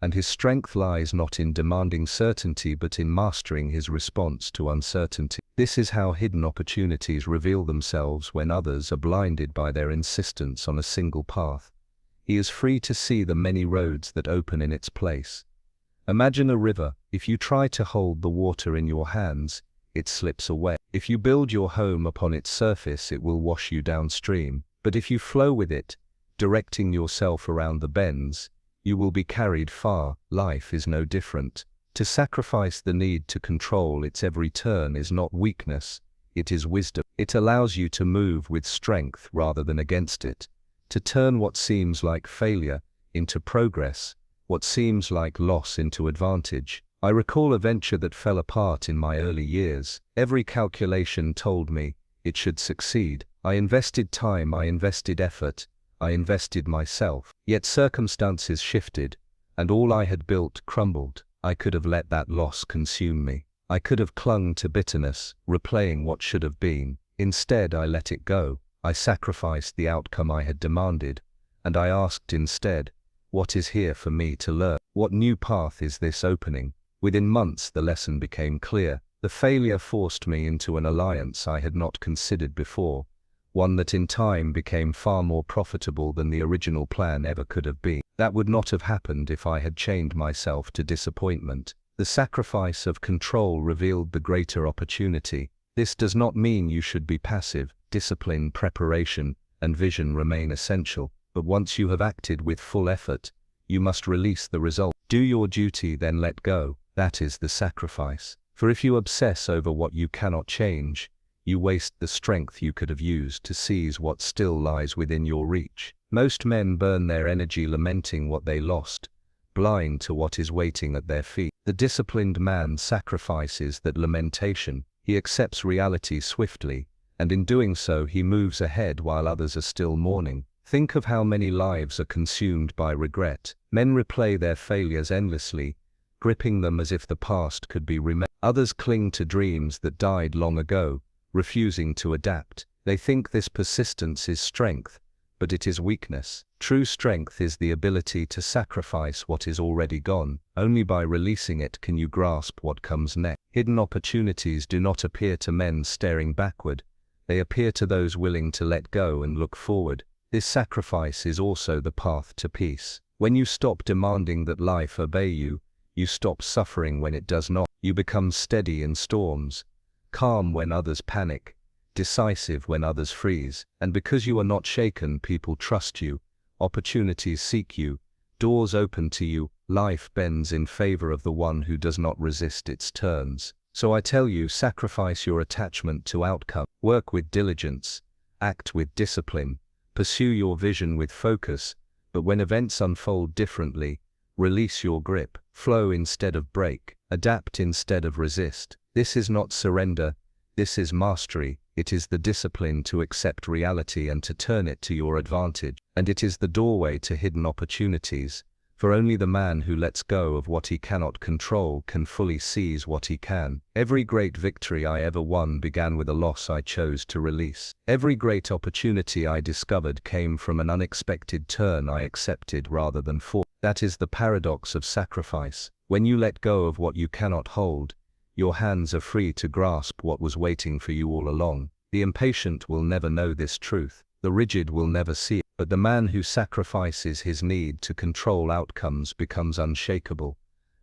and his strength lies not in demanding certainty but in mastering his response to uncertainty. This is how hidden opportunities reveal themselves when others are blinded by their insistence on a single path. He is free to see the many roads that open in its place. Imagine a river. If you try to hold the water in your hands, it slips away. If you build your home upon its surface, it will wash you downstream. But if you flow with it, directing yourself around the bends, you will be carried far. Life is no different. To sacrifice the need to control its every turn is not weakness, it is wisdom. It allows you to move with strength rather than against it, to turn what seems like failure into progress, what seems like loss into advantage. I recall a venture that fell apart in my early years. Every calculation told me it should succeed. I invested time, I invested effort, I invested myself. Yet circumstances shifted, and all I had built crumbled. I could have let that loss consume me. I could have clung to bitterness, replaying what should have been. Instead, I let it go. I sacrificed the outcome I had demanded, and I asked instead, what is here for me to learn? What new path is this opening? Within months, the lesson became clear. The failure forced me into an alliance I had not considered before, one that in time became far more profitable than the original plan ever could have been. That would not have happened if I had chained myself to disappointment. The sacrifice of control revealed the greater opportunity. This does not mean you should be passive. Discipline, preparation, and vision remain essential. But once you have acted with full effort, you must release the result. Do your duty, then let go. That is the sacrifice. For if you obsess over what you cannot change, you waste the strength you could have used to seize what still lies within your reach. Most men burn their energy lamenting what they lost, blind to what is waiting at their feet. The disciplined man sacrifices that lamentation. He accepts reality swiftly, and in doing so he moves ahead while others are still mourning. Think of how many lives are consumed by regret. Men replay their failures endlessly, gripping them as if the past could be remembered. Others cling to dreams that died long ago, refusing to adapt. They think this persistence is strength, but it is weakness. True strength is the ability to sacrifice what is already gone. Only by releasing it can you grasp what comes next. Hidden opportunities do not appear to men staring backward. They appear to those willing to let go and look forward. This sacrifice is also the path to peace. When you stop demanding that life obey you, you stop suffering when it does not. You become steady in storms, calm when others panic, decisive when others freeze. And because you are not shaken, people trust you, opportunities seek you, doors open to you, life bends in favor of the one who does not resist its turns. So I tell you, sacrifice your attachment to outcome. Work with diligence, act with discipline, pursue your vision with focus, But when events unfold differently, release your grip, flow instead of break, adapt instead of resist. This is not surrender, this is mastery. It is the discipline to accept reality and to turn it to your advantage. And it is the doorway to hidden opportunities, for only the man who lets go of what he cannot control can fully seize what he can. Every great victory I ever won began with a loss I chose to release. Every great opportunity I discovered came from an unexpected turn I accepted rather than fought. That is the paradox of sacrifice. When you let go of what you cannot hold, your hands are free to grasp what was waiting for you all along. The impatient will never know this truth. The rigid will never see it. But the man who sacrifices his need to control outcomes becomes unshakable,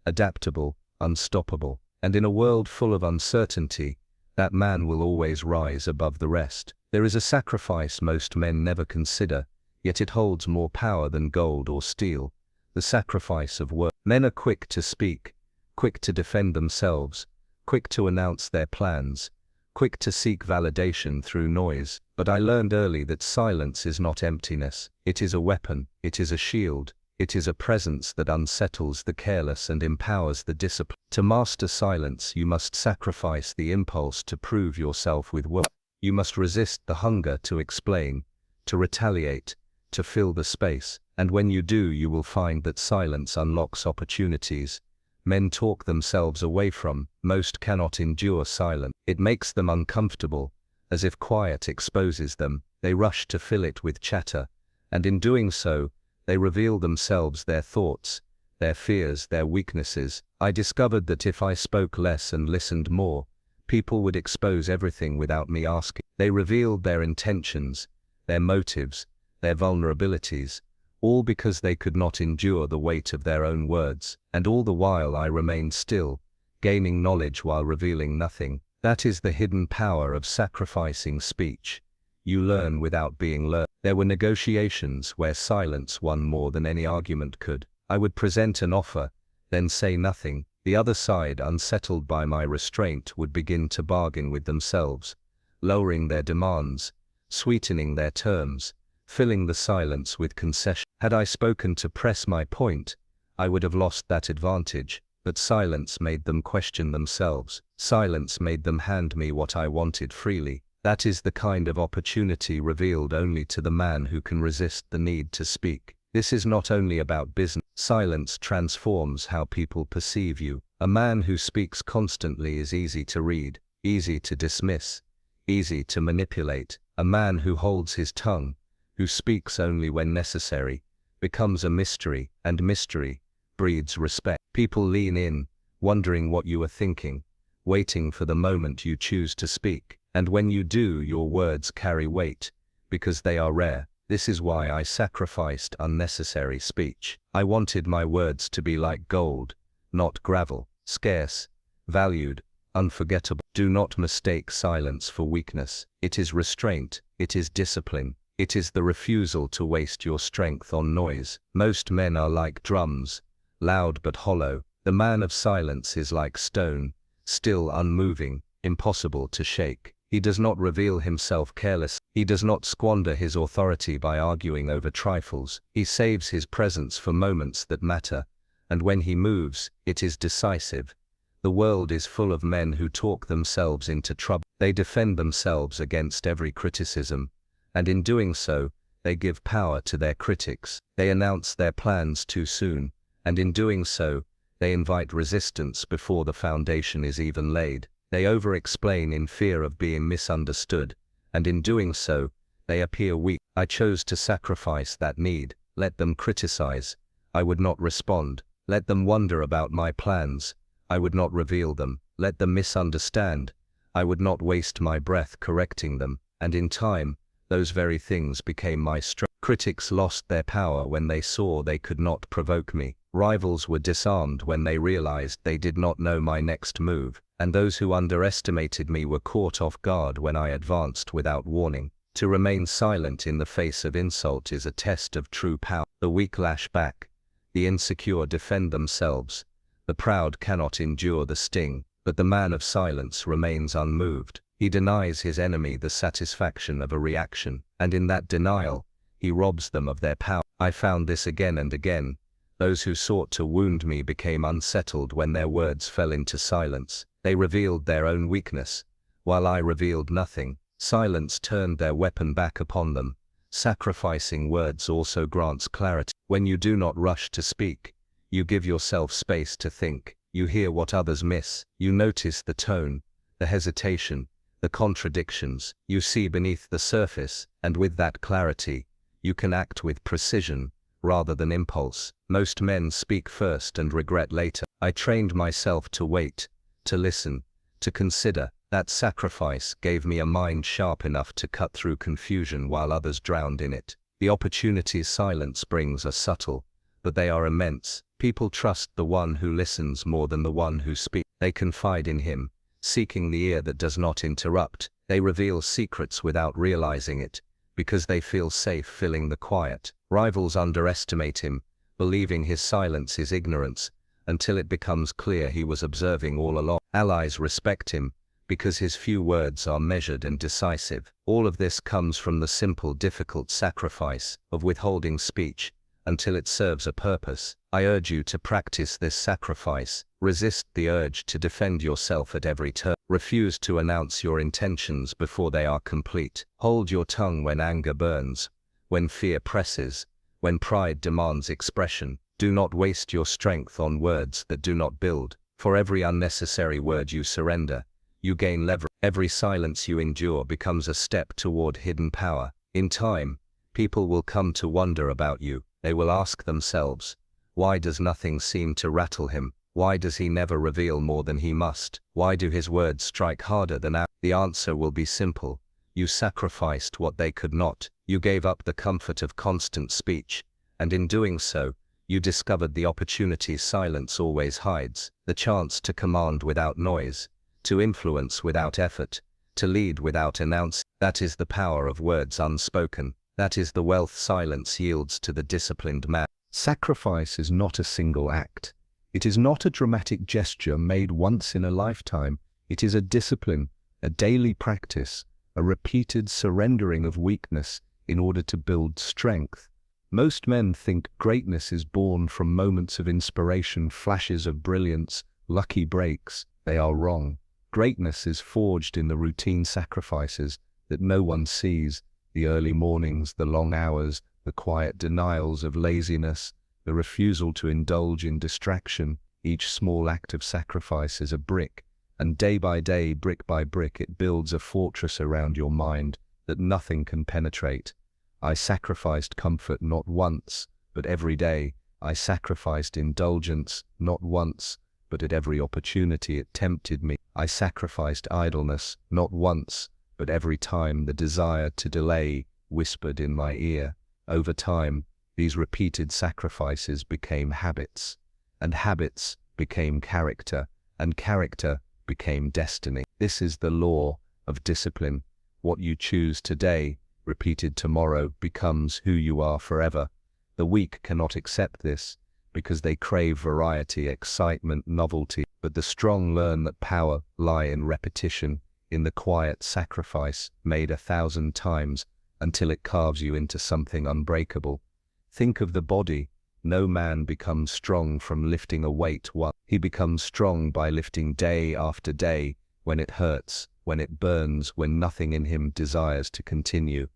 adaptable, unstoppable. And in a world full of uncertainty, that man will always rise above the rest. There is a sacrifice most men never consider, yet it holds more power than gold or steel. The sacrifice of word. Men are quick to speak, quick to defend themselves, quick to announce their plans, quick to seek validation through noise. But I learned early that silence is not emptiness. It is a weapon, it is a shield, it is a presence that unsettles the careless and empowers the disciplined. To master silence, you must sacrifice the impulse to prove yourself with words. You must resist the hunger to explain, to retaliate, to fill the space. And when you do, you will find that silence unlocks opportunities men talk themselves away from. Most cannot endure silence. It makes them uncomfortable, as if quiet exposes them. They rush to fill it with chatter, and in doing so, they reveal themselves, their thoughts, their fears, their weaknesses. I discovered that if I spoke less and listened more, people would expose everything without me asking. They revealed their intentions, their motives, their vulnerabilities, all because they could not endure the weight of their own words. And all the while I remained still, gaining knowledge while revealing nothing. That is the hidden power of sacrificing speech. You learn without being learned. There were negotiations where silence won more than any argument could. I would present an offer, then say nothing. The other side, unsettled by my restraint, would begin to bargain with themselves, lowering their demands, sweetening their terms, filling the silence with concession. Had I spoken to press my point, I would have lost that advantage, but silence made them question themselves. Silence made them hand me what I wanted freely. That is the kind of opportunity revealed only to the man who can resist the need to speak. This is not only about business. Silence transforms how people perceive you. A man who speaks constantly is easy to read, easy to dismiss, easy to manipulate. A man who holds his tongue, who speaks only when necessary, becomes a mystery, and mystery breeds respect. People lean in, wondering what you are thinking, waiting for the moment you choose to speak. And when you do, your words carry weight, because they are rare. This is why I sacrificed unnecessary speech. I wanted my words to be like gold, not gravel, scarce, valued, unforgettable. Do not mistake silence for weakness. It is restraint, it is discipline. It is the refusal to waste your strength on noise. Most men are like drums, loud but hollow. The man of silence is like stone, still unmoving, impossible to shake. He does not reveal himself careless. He does not squander his authority by arguing over trifles. He saves his presence for moments that matter, and when he moves, it is decisive. The world is full of men who talk themselves into trouble. They defend themselves against every criticism, and in doing so, they give power to their critics. They announce their plans too soon, and in doing so, they invite resistance before the foundation is even laid. They over-explain in fear of being misunderstood, and in doing so, they appear weak. I chose to sacrifice that need. Let them criticize, I would not respond. Let them wonder about my plans, I would not reveal them. Let them misunderstand, I would not waste my breath correcting them. And in time, those very things became my strength. Critics lost their power when they saw they could not provoke me. Rivals were disarmed when they realized they did not know my next move. And those who underestimated me were caught off guard when I advanced without warning. To remain silent in the face of insult is a test of true power. The weak lash back, the insecure defend themselves, the proud cannot endure the sting, but the man of silence remains unmoved. He denies his enemy the satisfaction of a reaction, and in that denial, he robs them of their power. I found this again and again. Those who sought to wound me became unsettled when their words fell into silence. They revealed their own weakness, while I revealed nothing. Silence turned their weapon back upon them. Sacrificing words also grants clarity. When you do not rush to speak, you give yourself space to think. You hear what others miss. You notice the tone, the hesitation, the contradictions. You see beneath the surface, and with that clarity, you can act with precision, rather than impulse. Most men speak first and regret later. I trained myself to wait, to listen, to consider. That sacrifice gave me a mind sharp enough to cut through confusion while others drowned in it. The opportunities silence brings are subtle, but they are immense. People trust the one who listens more than the one who speaks. They confide in him, seeking the ear that does not interrupt. They reveal secrets without realizing it, because they feel safe filling the quiet. Rivals underestimate him, believing his silence is ignorance, until it becomes clear he was observing all along. Allies respect him, because his few words are measured and decisive. All of this comes from the simple, difficult sacrifice of withholding speech until it serves a purpose. I urge you to practice this sacrifice. Resist the urge to defend yourself at every turn. Refuse to announce your intentions before they are complete. Hold your tongue when anger burns, when fear presses, when pride demands expression. Do not waste your strength on words that do not build. For every unnecessary word you surrender, you gain leverage. Every silence you endure becomes a step toward hidden power. In time, people will come to wonder about you. They will ask themselves, why does nothing seem to rattle him? Why does he never reveal more than he must? Why do his words strike harder than ours? The answer will be simple. You sacrificed what they could not. You gave up the comfort of constant speech, and in doing so, you discovered the opportunity silence always hides, the chance to command without noise, to influence without effort, to lead without announcing. That is the power of words unspoken. That is the wealth silence yields to the disciplined man. Sacrifice is not a single act. It is not a dramatic gesture made once in a lifetime. It is a discipline, a daily practice, a repeated surrendering of weakness in order to build strength. Most men think greatness is born from moments of inspiration, flashes of brilliance, lucky breaks. They are wrong. Greatness is forged in the routine sacrifices that no one sees, the early mornings, the long hours, the quiet denials of laziness, the refusal to indulge in distraction. Each small act of sacrifice is a brick, and day by day, brick by brick, it builds a fortress around your mind that nothing can penetrate. I sacrificed comfort not once, but every day. I sacrificed indulgence not once, but at every opportunity it tempted me. I sacrificed idleness not once, but every time the desire to delay whispered in my ear. Over time, these repeated sacrifices became habits, and habits became character, and character became destiny. This is the law of discipline. What you choose today, repeated tomorrow, becomes who you are forever. The weak cannot accept this, because they crave variety, excitement, novelty. But the strong learn that power lies in repetition, in the quiet sacrifice made 1,000 times, until it carves you into something unbreakable. Think of the body. No man becomes strong from lifting a weight once. He becomes strong by lifting day after day, when it hurts, when it burns, when nothing in him desires to continue.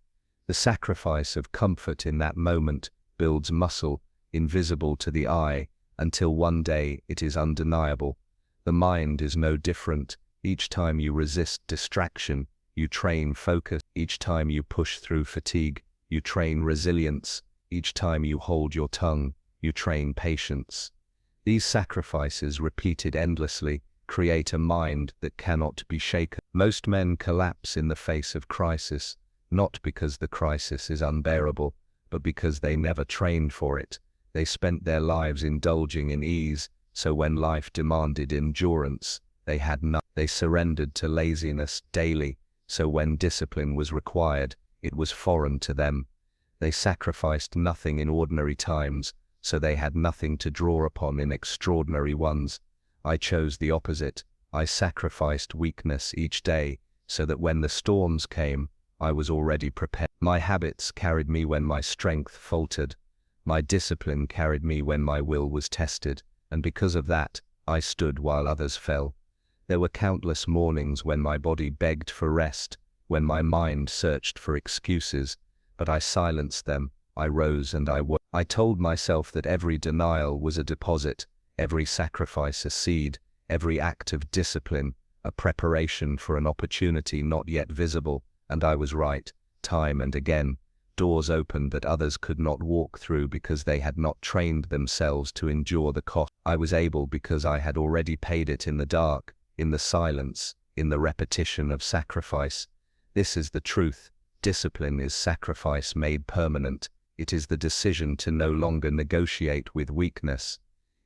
The sacrifice of comfort in that moment builds muscle, invisible to the eye, until one day it is undeniable. The mind is no different. Each time you resist distraction, you train focus. Each time you push through fatigue, you train resilience. Each time you hold your tongue, you train patience. These sacrifices, repeated endlessly, create a mind that cannot be shaken. Most men collapse in the face of crisis, not because the crisis is unbearable, but because they never trained for it. They spent their lives indulging in ease, so when life demanded endurance, they had none. They surrendered to laziness daily, so when discipline was required, it was foreign to them. They sacrificed nothing in ordinary times, so they had nothing to draw upon in extraordinary ones. I chose the opposite. I sacrificed weakness each day, so that when the storms came, I was already prepared. My habits carried me when my strength faltered. My discipline carried me when my will was tested, and because of that, I stood while others fell. There were countless mornings when my body begged for rest, when my mind searched for excuses, but I silenced them. I rose and I worked. I told myself that every denial was a deposit, every sacrifice a seed, every act of discipline a preparation for an opportunity not yet visible, and I was right. Time and again, doors opened that others could not walk through because they had not trained themselves to endure the cost. I was able because I had already paid it in the dark, in the silence, in the repetition of sacrifice. This is the truth. Discipline is sacrifice made permanent. It is the decision to no longer negotiate with weakness.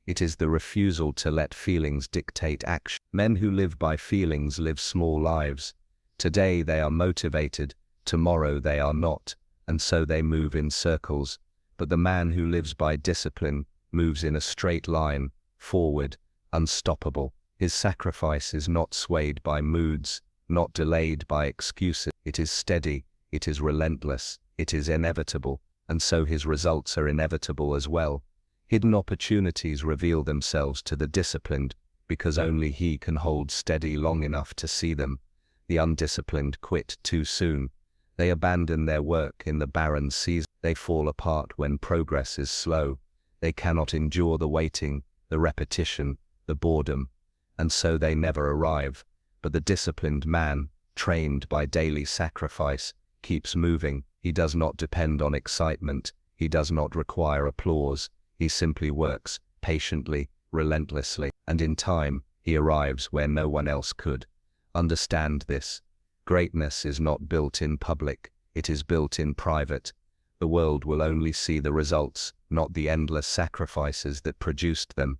It is the refusal to let feelings dictate action. Men who live by feelings live small lives. Today they are motivated, tomorrow they are not, and so they move in circles. But the man who lives by discipline moves in a straight line, forward, unstoppable. His sacrifice is not swayed by moods, not delayed by excuses. It is steady, it is relentless, it is inevitable, and so his results are inevitable as well. Hidden opportunities reveal themselves to the disciplined, because only he can hold steady long enough to see them. The undisciplined quit too soon. They abandon their work in the barren season. They fall apart when progress is slow. They cannot endure the waiting, the repetition, the boredom, and so they never arrive. But the disciplined man, trained by daily sacrifice, keeps moving. He does not depend on excitement. He does not require applause. He simply works, patiently, relentlessly, and in time, he arrives where no one else could. Understand this. Greatness is not built in public, it is built in private. The world will only see the results, not the endless sacrifices that produced them.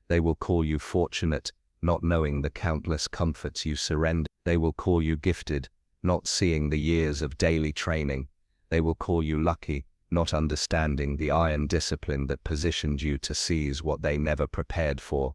They will call you fortunate, not knowing the countless comforts you surrender. They will call you gifted, not seeing the years of daily training. They will call you lucky, not understanding the iron discipline that positioned you to seize what they never prepared for.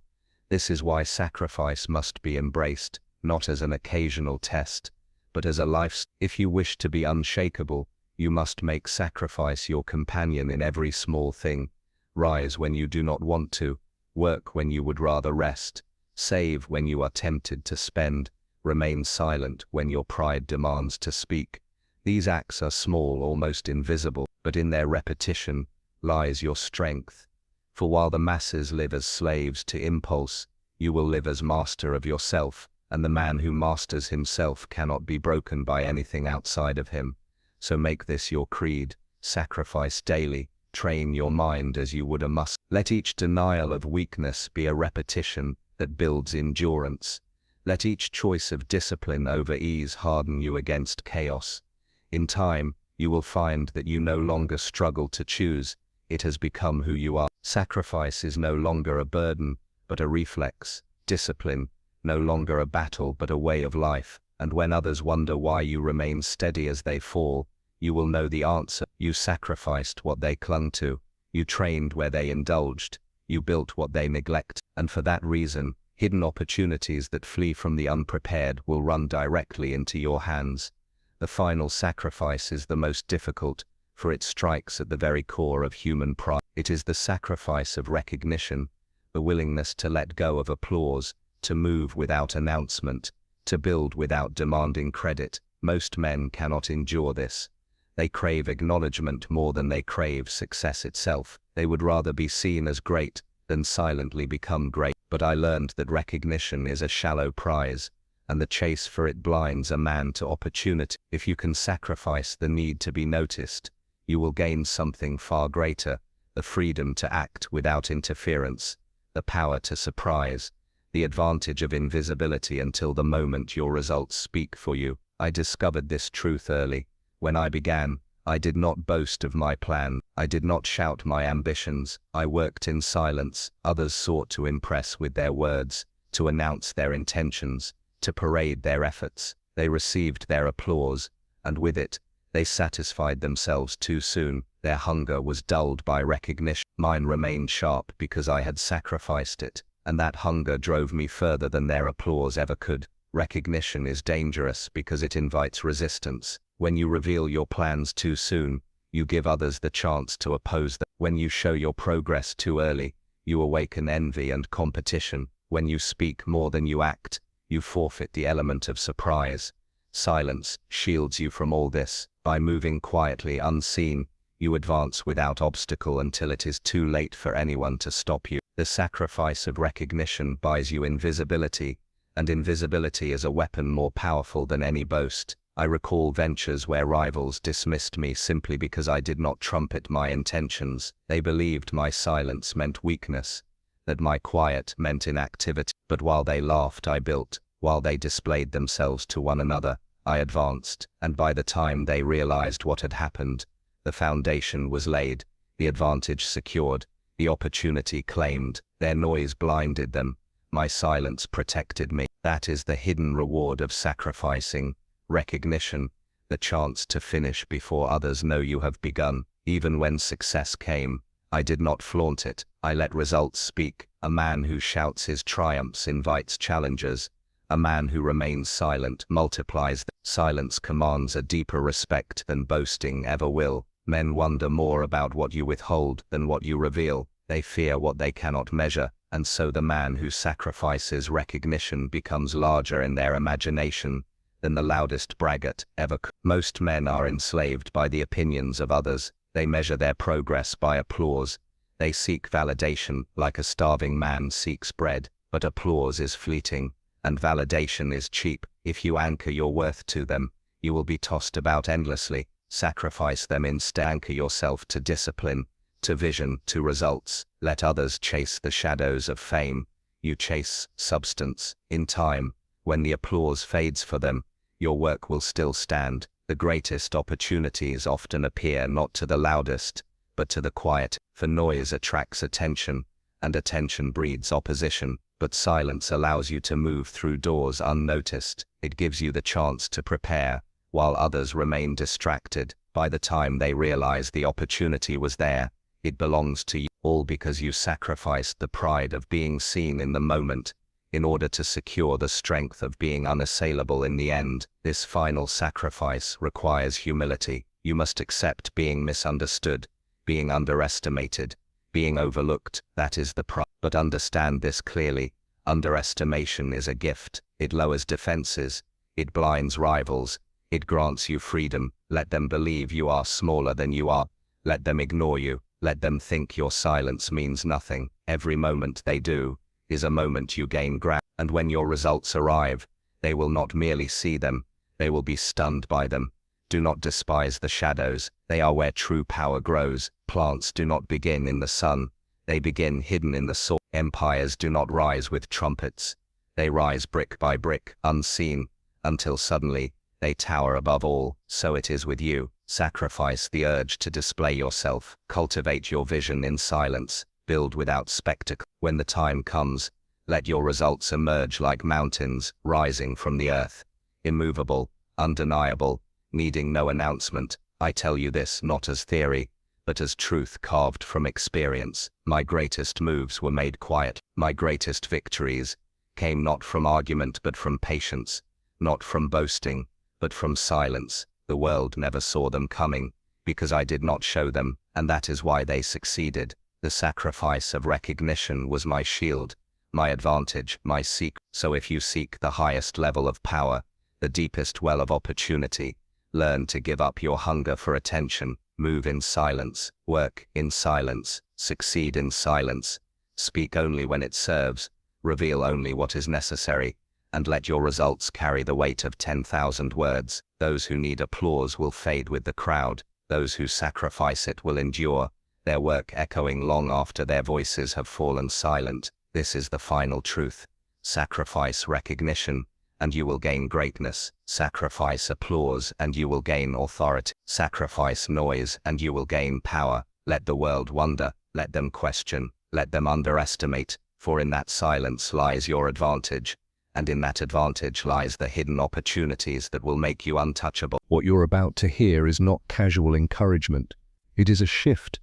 This is why sacrifice must be embraced, not as an occasional test, but as a life. If you wish to be unshakable, you must make sacrifice your companion in every small thing. Rise when you do not want to, work when you would rather rest, save when you are tempted to spend, remain silent when your pride demands to speak. These acts are small, almost invisible, but in their repetition lies your strength. For while the masses live as slaves to impulse, you will live as master of yourself, and the man who masters himself cannot be broken by anything outside of him. So make this your creed, sacrifice daily, train your mind as you would a muscle. Let each denial of weakness be a repetition that builds endurance. Let each choice of discipline over ease harden you against chaos. In time, you will find that you no longer struggle to choose. It has become who you are. Sacrifice is no longer a burden, but a reflex. Discipline, no longer a battle, but a way of life. And when others wonder why you remain steady as they fall, you will know the answer. You sacrificed what they clung to. You trained where they indulged. You built what they neglect. And for that reason, hidden opportunities that flee from the unprepared will run directly into your hands. The final sacrifice is the most difficult, for it strikes at the very core of human pride. It is the sacrifice of recognition, the willingness to let go of applause, to move without announcement, to build without demanding credit. Most men cannot endure this. They crave acknowledgement more than they crave success itself. They would rather be seen as great than silently become great. But I learned that recognition is a shallow prize, and the chase for it blinds a man to opportunity. If you can sacrifice the need to be noticed, you will gain something far greater, the freedom to act without interference, the power to surprise, the advantage of invisibility until the moment your results speak for you. I discovered this truth early. When I began, I did not boast of my plan. I did not shout my ambitions. I worked in silence. Others sought to impress with their words, to announce their intentions, to parade their efforts. They received their applause, and with it, they satisfied themselves too soon. Their hunger was dulled by recognition. Mine remained sharp because I had sacrificed it, and that hunger drove me further than their applause ever could. Recognition is dangerous because it invites resistance. When you reveal your plans too soon, you give others the chance to oppose them. When you show your progress too early, you awaken envy and competition. When you speak more than you act, you forfeit the element of surprise. Silence shields you from all this. By moving quietly, unseen, you advance without obstacle until it is too late for anyone to stop you. The sacrifice of recognition buys you invisibility, and invisibility is a weapon more powerful than any boast. I recall ventures where rivals dismissed me simply because I did not trumpet my intentions. They believed my silence meant weakness, that my quiet meant inactivity. But while they laughed, I built. While they displayed themselves to one another, I advanced. And by the time they realized what had happened, the foundation was laid, the advantage secured, the opportunity claimed. Their noise blinded them. My silence protected me. That is the hidden reward of sacrificing recognition, the chance to finish before others know you have begun. Even when success came, I did not flaunt it. I let results speak. A man who shouts his triumphs invites challengers. A man who remains silent multiplies. Silence commands a deeper respect than boasting ever will. Men wonder more about what you withhold than what you reveal. They fear what they cannot measure, and so the man who sacrifices recognition becomes larger in their imagination than the loudest braggart ever could. Most men are enslaved by the opinions of others. They measure their progress by applause. They seek validation like a starving man seeks bread. But applause is fleeting, and validation is cheap. If you anchor your worth to them, you will be tossed about endlessly. Sacrifice them instead. Anchor yourself to discipline, to vision, to results. Let others chase the shadows of fame. You chase substance. In time, when the applause fades for them, your work will still stand. The greatest opportunities often appear not to the loudest, but to the quiet. For noise attracts attention, and attention breeds opposition. But silence allows you to move through doors unnoticed. It gives you the chance to prepare, while others remain distracted. By the time they realize the opportunity was there, it belongs to you. All because you sacrificed the pride of being seen in the moment, in order to secure the strength of being unassailable in the end. This final sacrifice requires humility. You must accept being misunderstood, being underestimated, being overlooked. That is the price. But understand this clearly. Underestimation is a gift. It lowers defenses. It blinds rivals. It grants you freedom. Let them believe you are smaller than you are. Let them ignore you. Let them think your silence means nothing. Every moment they do is a moment you gain ground. And when your results arrive, they will not merely see them, they will be stunned by them. Do not despise the shadows. They are where true power grows. Plants do not begin in the sun. They begin hidden in the soil. Empires do not rise with trumpets. They rise brick by brick, unseen, until suddenly they tower above all. So it is with you. Sacrifice the urge to display yourself. Cultivate your vision in silence. Build without spectacle. When the time comes, let your results emerge like mountains rising from the earth. Immovable, undeniable, needing no announcement. I tell you this not as theory, but as truth carved from experience. My greatest moves were made quiet. My greatest victories came not from argument but from patience, not from boasting, but from silence. The world never saw them coming, because I did not show them, and that is why they succeeded. The sacrifice of recognition was my shield, my advantage, my secret. So if you seek the highest level of power, the deepest well of opportunity, learn to give up your hunger for attention. Move in silence, work in silence, succeed in silence, speak only when it serves, reveal only what is necessary, and let your results carry the weight of 10,000 words. Those who need applause will fade with the crowd. Those who sacrifice it will endure, their work echoing long after their voices have fallen silent. This is the final truth. Sacrifice recognition, and you will gain greatness. Sacrifice applause, and you will gain authority. Sacrifice noise, and you will gain power. Let the world wonder, let them question, let them underestimate, for in that silence lies your advantage, and in that advantage lies the hidden opportunities that will make you untouchable. What you're about to hear is not casual encouragement. It is a shift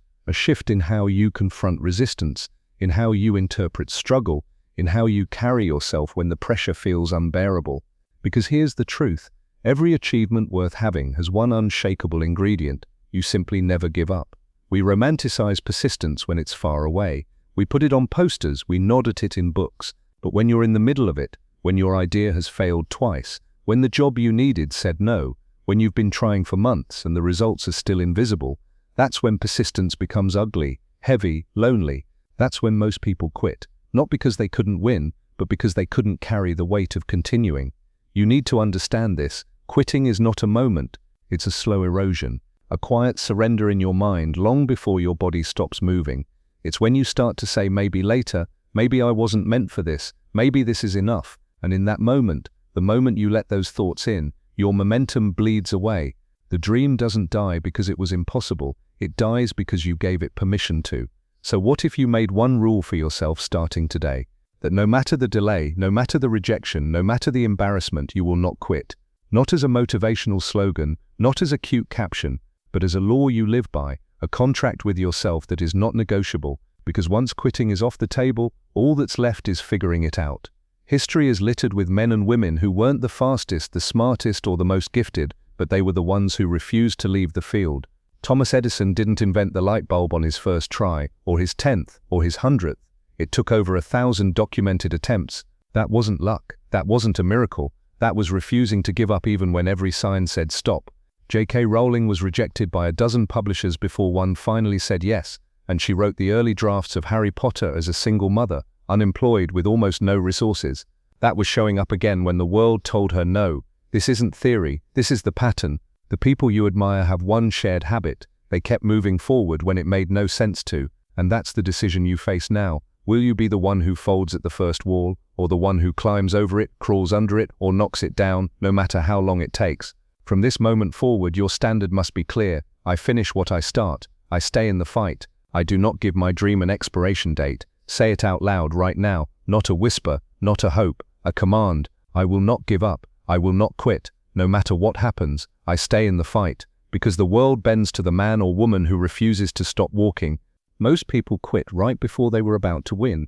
in how you confront resistance, in how you interpret struggle, in how you carry yourself when the pressure feels unbearable. Because here's the truth, every achievement worth having has one unshakable ingredient: You simply never give up. We romanticize persistence when it's far away. We put it on posters, we nod at it in books. But when you're in the middle of it, when your idea has failed twice, when the job you needed said no, when you've been trying for months and the results are still invisible, that's when persistence becomes ugly, heavy, lonely. That's when most people quit. Not because they couldn't win, but because they couldn't carry the weight of continuing. You need to understand this. Quitting is not a moment. It's a slow erosion, a quiet surrender in your mind long before your body stops moving. It's when you start to say, maybe later, maybe I wasn't meant for this, maybe this is enough. And in that moment, the moment you let those thoughts in, your momentum bleeds away. The dream doesn't die because it was impossible. It dies because you gave it permission to. So what if you made one rule for yourself starting today? That no matter the delay, no matter the rejection, no matter the embarrassment, you will not quit. Not as a motivational slogan, not as a cute caption, but as a law you live by, a contract with yourself that is not negotiable, because once quitting is off the table, all that's left is figuring it out. History is littered with men and women who weren't the fastest, the smartest, or the most gifted, but they were the ones who refused to leave the field. Thomas Edison didn't invent the light bulb on his first try, or his 10th, or his 100th. It took over 1,000 documented attempts. That wasn't luck. That wasn't a miracle. That was refusing to give up even when every sign said stop. J.K. Rowling was rejected by a dozen publishers before one finally said yes, and she wrote the early drafts of Harry Potter as a single mother, unemployed with almost no resources. That was showing up again when the world told her no. This isn't theory, this is the pattern. The people you admire have one shared habit. They kept moving forward when it made no sense to, and that's the decision you face now. Will you be the one who folds at the first wall, or the one who climbs over it, crawls under it, or knocks it down, no matter how long it takes? From this moment forward, your standard must be clear. I finish what I start. I stay in the fight. I do not give my dream an expiration date. Say it out loud right now, not a whisper, not a hope, a command. I will not give up. I will not quit. No matter what happens, I stay in the fight, because the world bends to the man or woman who refuses to stop walking. Most people quit right before they were about to win.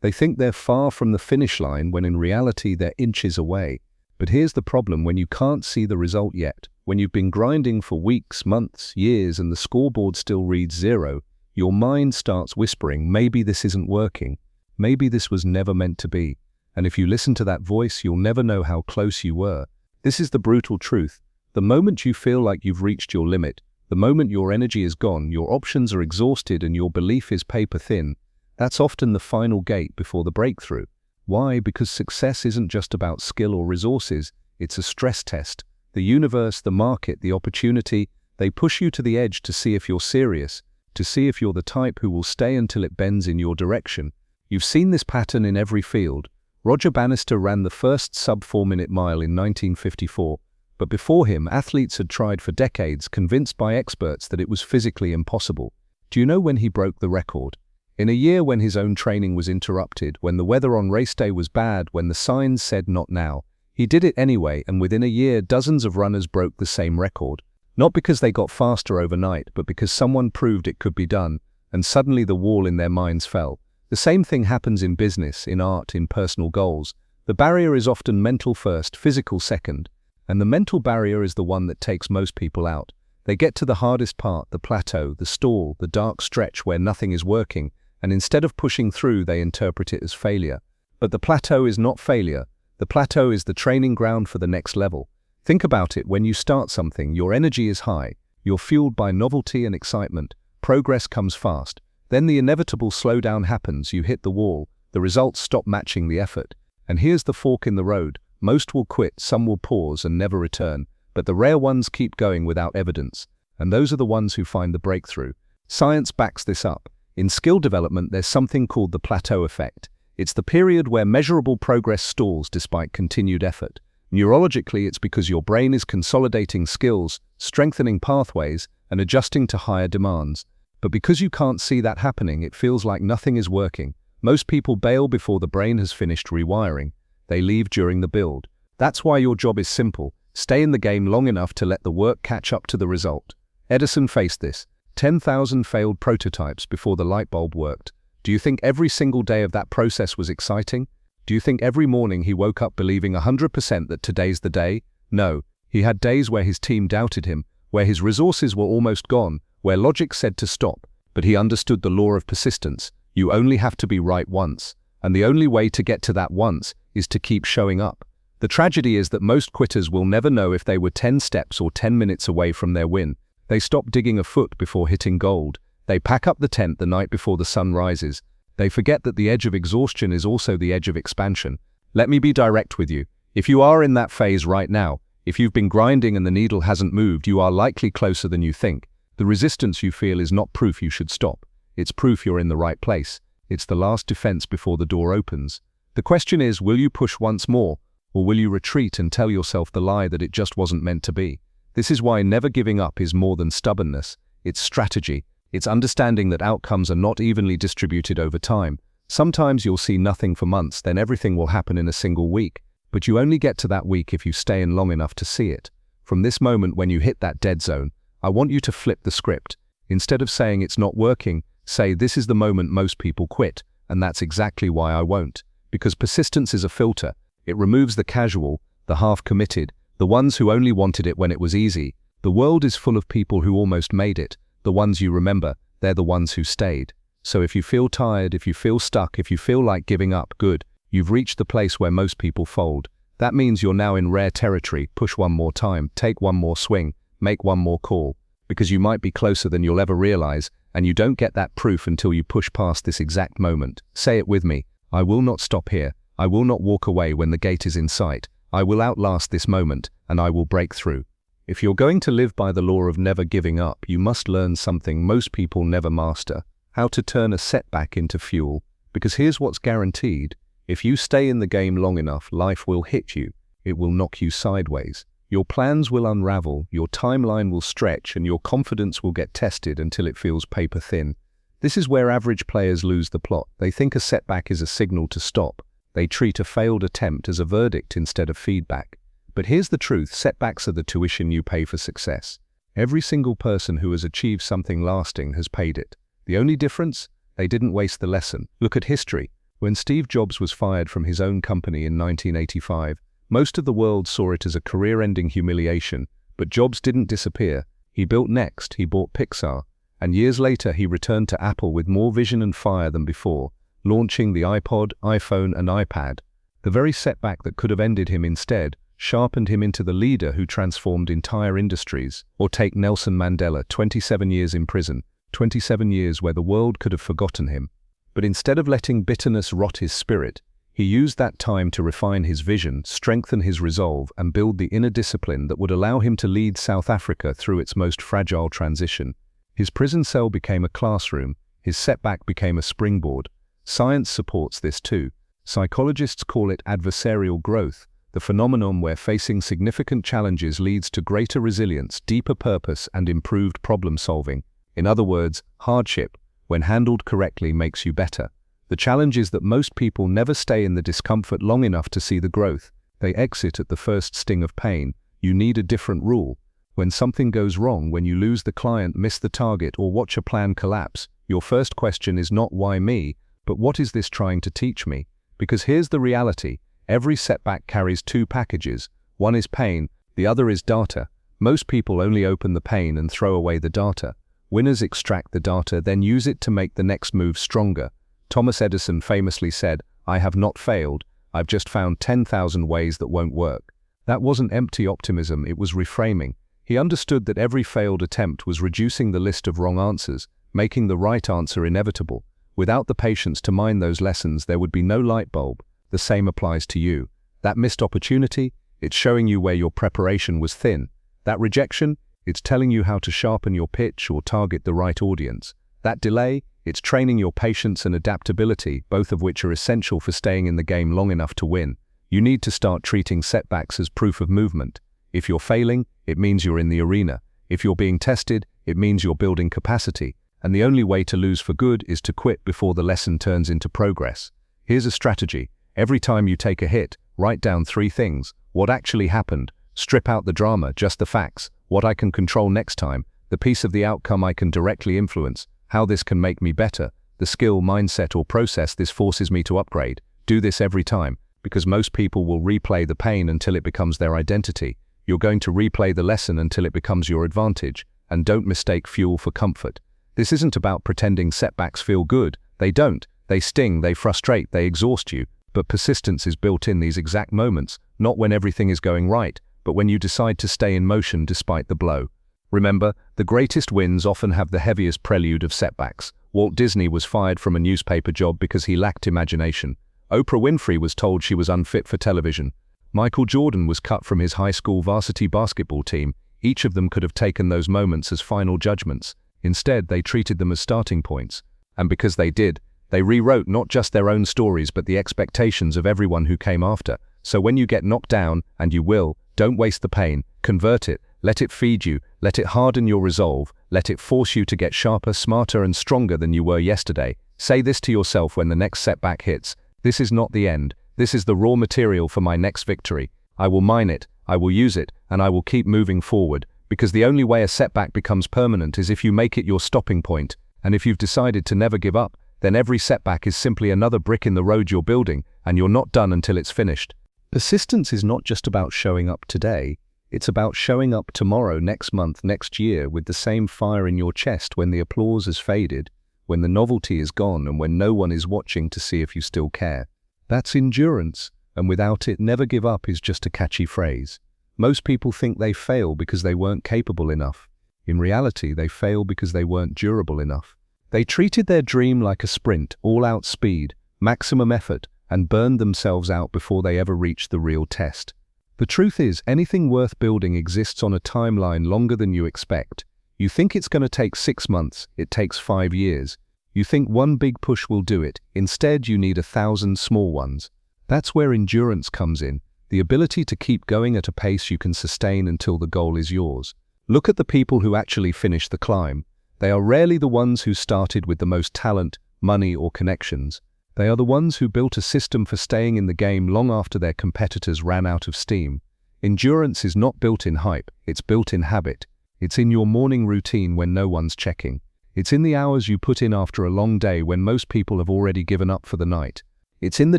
They think they're far from the finish line when in reality they're inches away. But here's the problem: when you can't see the result yet, when you've been grinding for weeks, months, years, and the scoreboard still reads 0, your mind starts whispering, maybe this isn't working. Maybe this was never meant to be. And if you listen to that voice, you'll never know how close you were. This is the brutal truth. The moment you feel like you've reached your limit, the moment your energy is gone, your options are exhausted, and your belief is paper thin, that's often the final gate before the breakthrough. Why? Because success isn't just about skill or resources, it's a stress test. The universe, the market, the opportunity, they push you to the edge to see if you're serious, to see if you're the type who will stay until it bends in your direction. You've seen this pattern in every field. Roger Bannister ran the first sub-4-minute mile in 1954, but before him, athletes had tried for decades, convinced by experts that it was physically impossible. Do you know when he broke the record? In a year when his own training was interrupted, when the weather on race day was bad, when the signs said not now. He did it anyway, and within a year, dozens of runners broke the same record. Not because they got faster overnight, but because someone proved it could be done, and suddenly the wall in their minds fell. The same thing happens in business, in art, in personal goals. The barrier is often mental first, physical second. And the mental barrier is the one that takes most people out. They get to the hardest part, the plateau, the stall, the dark stretch where nothing is working, and instead of pushing through, they interpret it as failure. But the plateau is not failure. The plateau is the training ground for the next level. Think about it: when you start something, your energy is high. You're fueled by novelty and excitement. Progress comes fast. Then the inevitable slowdown happens. You hit the wall. The results stop matching the effort. And here's the fork in the road. Most will quit, some will pause and never return, but the rare ones keep going without evidence. And those are the ones who find the breakthrough. Science backs this up. In skill development, there's something called the plateau effect. It's the period where measurable progress stalls despite continued effort. Neurologically, it's because your brain is consolidating skills, strengthening pathways, and adjusting to higher demands. But because you can't see that happening, it feels like nothing is working. Most people bail before the brain has finished rewiring. They leave during the build. That's why your job is simple. Stay in the game long enough to let the work catch up to the result. Edison faced this. 10,000 failed prototypes before the light bulb worked. Do you think every single day of that process was exciting? Do you think every morning he woke up believing 100% that today's the day? No. He had days where his team doubted him, where his resources were almost gone, where logic said to stop, but he understood the law of persistence. You only have to be right once, and the only way to get to that once is to keep showing up. The tragedy is that most quitters will never know if they were 10 steps or 10 minutes away from their win. They stop digging a foot before hitting gold. They pack up the tent the night before the sun rises. They forget that the edge of exhaustion is also the edge of expansion. Let me be direct with you. If you are in that phase right now, if you've been grinding and the needle hasn't moved, you are likely closer than you think. The resistance you feel is not proof you should stop. It's proof you're in the right place. It's the last defense before the door opens. The question is, will you push once more, or will you retreat and tell yourself the lie that it just wasn't meant to be? This is why never giving up is more than stubbornness. It's strategy. It's understanding that outcomes are not evenly distributed over time. Sometimes you'll see nothing for months, then everything will happen in a single week. But you only get to that week if you stay in long enough to see it. From this moment when you hit that dead zone, I want you to flip the script. Instead of saying it's not working, say this is the moment most people quit, and that's exactly why I won't. Because persistence is a filter. It removes the casual, the half-committed, the ones who only wanted it when it was easy. The world is full of people who almost made it. The ones you remember, they're the ones who stayed. So if you feel tired, if you feel stuck, if you feel like giving up, good. You've reached the place where most people fold. That means you're now in rare territory. Push one more time, take one more swing, make one more call. Because you might be closer than you'll ever realize, and you don't get that proof until you push past this exact moment. Say it with me. I will not stop here. I will not walk away when the gate is in sight. I will outlast this moment, and I will break through. If you're going to live by the law of never giving up, you must learn something most people never master: how to turn a setback into fuel. Because here's what's guaranteed. If you stay in the game long enough, life will hit you. It will knock you sideways. Your plans will unravel, your timeline will stretch, and your confidence will get tested until it feels paper thin. This is where average players lose the plot. They think a setback is a signal to stop. They treat a failed attempt as a verdict instead of feedback. But here's the truth: setbacks are the tuition you pay for success. Every single person who has achieved something lasting has paid it. The only difference? They didn't waste the lesson. Look at history. When Steve Jobs was fired from his own company in 1985, most of the world saw it as a career-ending humiliation, but Jobs didn't disappear. He built Next, he bought Pixar, and years later he returned to Apple with more vision and fire than before, launching the iPod, iPhone, and iPad. The very setback that could have ended him instead sharpened him into the leader who transformed entire industries. Or take Nelson Mandela, 27 years in prison, 27 years where the world could have forgotten him. But instead of letting bitterness rot his spirit, he used that time to refine his vision, strengthen his resolve, and build the inner discipline that would allow him to lead South Africa through its most fragile transition. His prison cell became a classroom, his setback became a springboard. Science supports this too. Psychologists call it adversarial growth, the phenomenon where facing significant challenges leads to greater resilience, deeper purpose, and improved problem solving. In other words, hardship, when handled correctly, makes you better. The challenge is that most people never stay in the discomfort long enough to see the growth. They exit at the first sting of pain. You need a different rule. When something goes wrong, when you lose the client, miss the target, or watch a plan collapse, your first question is not why me, but what is this trying to teach me? Because here's the reality. Every setback carries two packages. One is pain, the other is data. Most people only open the pain and throw away the data. Winners extract the data, then use it to make the next move stronger. Thomas Edison famously said, "I have not failed, I've just found 10,000 ways that won't work." That wasn't empty optimism, it was reframing. He understood that every failed attempt was reducing the list of wrong answers, making the right answer inevitable. Without the patience to mine those lessons, there would be no light bulb. The same applies to you. That missed opportunity, it's showing you where your preparation was thin. That rejection, it's telling you how to sharpen your pitch or target the right audience. That delay, it's training your patience and adaptability, both of which are essential for staying in the game long enough to win. You need to start treating setbacks as proof of movement. If you're failing, it means you're in the arena. If you're being tested, it means you're building capacity. And the only way to lose for good is to quit before the lesson turns into progress. Here's a strategy. Every time you take a hit, write down 3 things. What actually happened? Strip out the drama, just the facts. What I can control next time. The piece of the outcome I can directly influence. How this can make me better. The skill, mindset, or process this forces me to upgrade. Do this every time, because most people will replay the pain until it becomes their identity. You're going to replay the lesson until it becomes your advantage, and don't mistake fuel for comfort. This isn't about pretending setbacks feel good. They don't. They sting, they frustrate, they exhaust you. But persistence is built in these exact moments, not when everything is going right, but when you decide to stay in motion despite the blow. Remember, the greatest wins often have the heaviest prelude of setbacks. Walt Disney was fired from a newspaper job because he lacked imagination. Oprah Winfrey was told she was unfit for television. Michael Jordan was cut from his high school varsity basketball team. Each of them could have taken those moments as final judgments. Instead, they treated them as starting points. And because they did, they rewrote not just their own stories but the expectations of everyone who came after. So when you get knocked down, and you will, don't waste the pain, convert it, let it feed you, let it harden your resolve, let it force you to get sharper, smarter and stronger than you were yesterday. Say this to yourself when the next setback hits: this is not the end, this is the raw material for my next victory. I will mine it, I will use it, and I will keep moving forward, because the only way a setback becomes permanent is if you make it your stopping point, and if you've decided to never give up, then every setback is simply another brick in the road you're building, and you're not done until it's finished. Persistence is not just about showing up today, it's about showing up tomorrow, next month, next year, with the same fire in your chest when the applause has faded, when the novelty is gone, and when no one is watching to see if you still care. That's endurance, and without it, never give up is just a catchy phrase. Most people think they fail because they weren't capable enough. In reality, they fail because they weren't durable enough. They treated their dream like a sprint, all-out speed, maximum effort, and burned themselves out before they ever reached the real test. The truth is, anything worth building exists on a timeline longer than you expect. You think it's going to take 6 months, it takes 5 years. You think one big push will do it, instead you need 1,000 small ones. That's where endurance comes in, the ability to keep going at a pace you can sustain until the goal is yours. Look at the people who actually finish the climb. They are rarely the ones who started with the most talent, money, or connections. They are the ones who built a system for staying in the game long after their competitors ran out of steam. Endurance is not built in hype, it's built in habit. It's in your morning routine when no one's checking. It's in the hours you put in after a long day when most people have already given up for the night. It's in the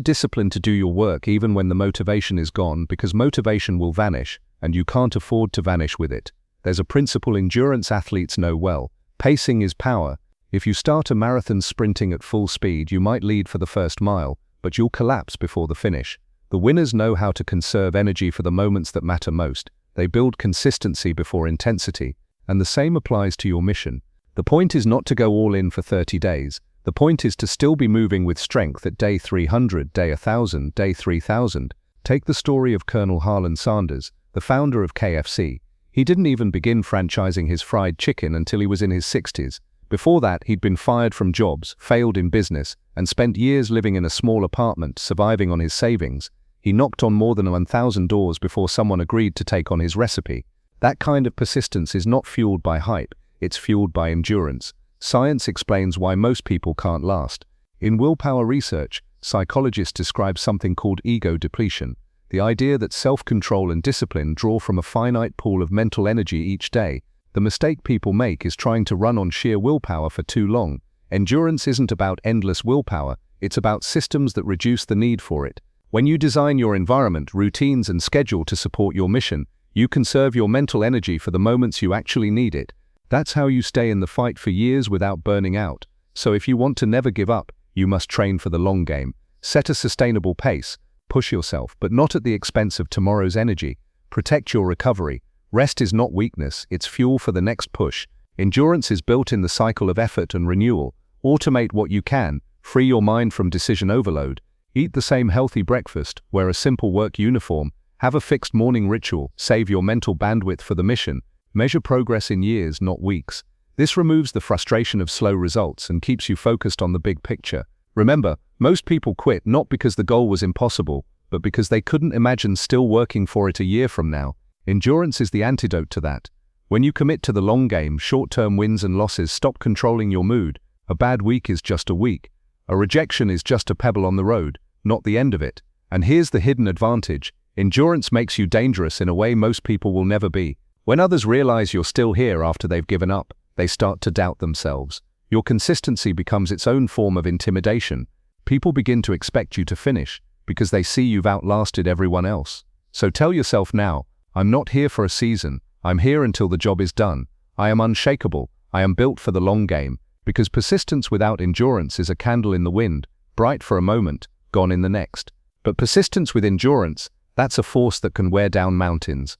discipline to do your work even when the motivation is gone, because motivation will vanish, and you can't afford to vanish with it. There's a principle endurance athletes know well. Pacing is power. If you start a marathon sprinting at full speed, you might lead for the first mile, but you'll collapse before the finish. The winners know how to conserve energy for the moments that matter most. They build consistency before intensity, and the same applies to your mission. The point is not to go all in for 30 days. The point is to still be moving with strength at day 300, day 1,000, day 3,000. Take the story of Colonel Harlan Sanders, the founder of KFC. He didn't even begin franchising his fried chicken until he was in his 60s. Before that, he'd been fired from jobs, failed in business, and spent years living in a small apartment, surviving on his savings. He knocked on more than 1,000 doors before someone agreed to take on his recipe. That kind of persistence is not fueled by hype, it's fueled by endurance. Science explains why most people can't last. In willpower research, psychologists describe something called ego depletion, the idea that self-control and discipline draw from a finite pool of mental energy each day. The mistake people make is trying to run on sheer willpower for too long. Endurance isn't about endless willpower, it's about systems that reduce the need for it. When you design your environment, routines, and schedule to support your mission, you conserve your mental energy for the moments you actually need it. That's how you stay in the fight for years without burning out. So if you want to never give up, you must train for the long game. Set a sustainable pace. Push yourself, but not at the expense of tomorrow's energy. Protect your recovery. Rest is not weakness, it's fuel for the next push. Endurance is built in the cycle of effort and renewal. Automate what you can. Free your mind from decision overload. Eat the same healthy breakfast. Wear a simple work uniform. Have a fixed morning ritual. Save your mental bandwidth for the mission. Measure progress in years, not weeks. This removes the frustration of slow results and keeps you focused on the big picture. Remember, most people quit not because the goal was impossible, but because they couldn't imagine still working for it a year from now. Endurance is the antidote to that. When you commit to the long game, short-term wins and losses stop controlling your mood. A bad week is just a week. A rejection is just a pebble on the road, not the end of it. And here's the hidden advantage. Endurance makes you dangerous in a way most people will never be. When others realize you're still here after they've given up, they start to doubt themselves. Your consistency becomes its own form of intimidation. People begin to expect you to finish because they see you've outlasted everyone else. So tell yourself now, I'm not here for a season. I'm here until the job is done. I am unshakable. I am built for the long game, because persistence without endurance is a candle in the wind, bright for a moment, gone in the next. But persistence with endurance, that's a force that can wear down mountains.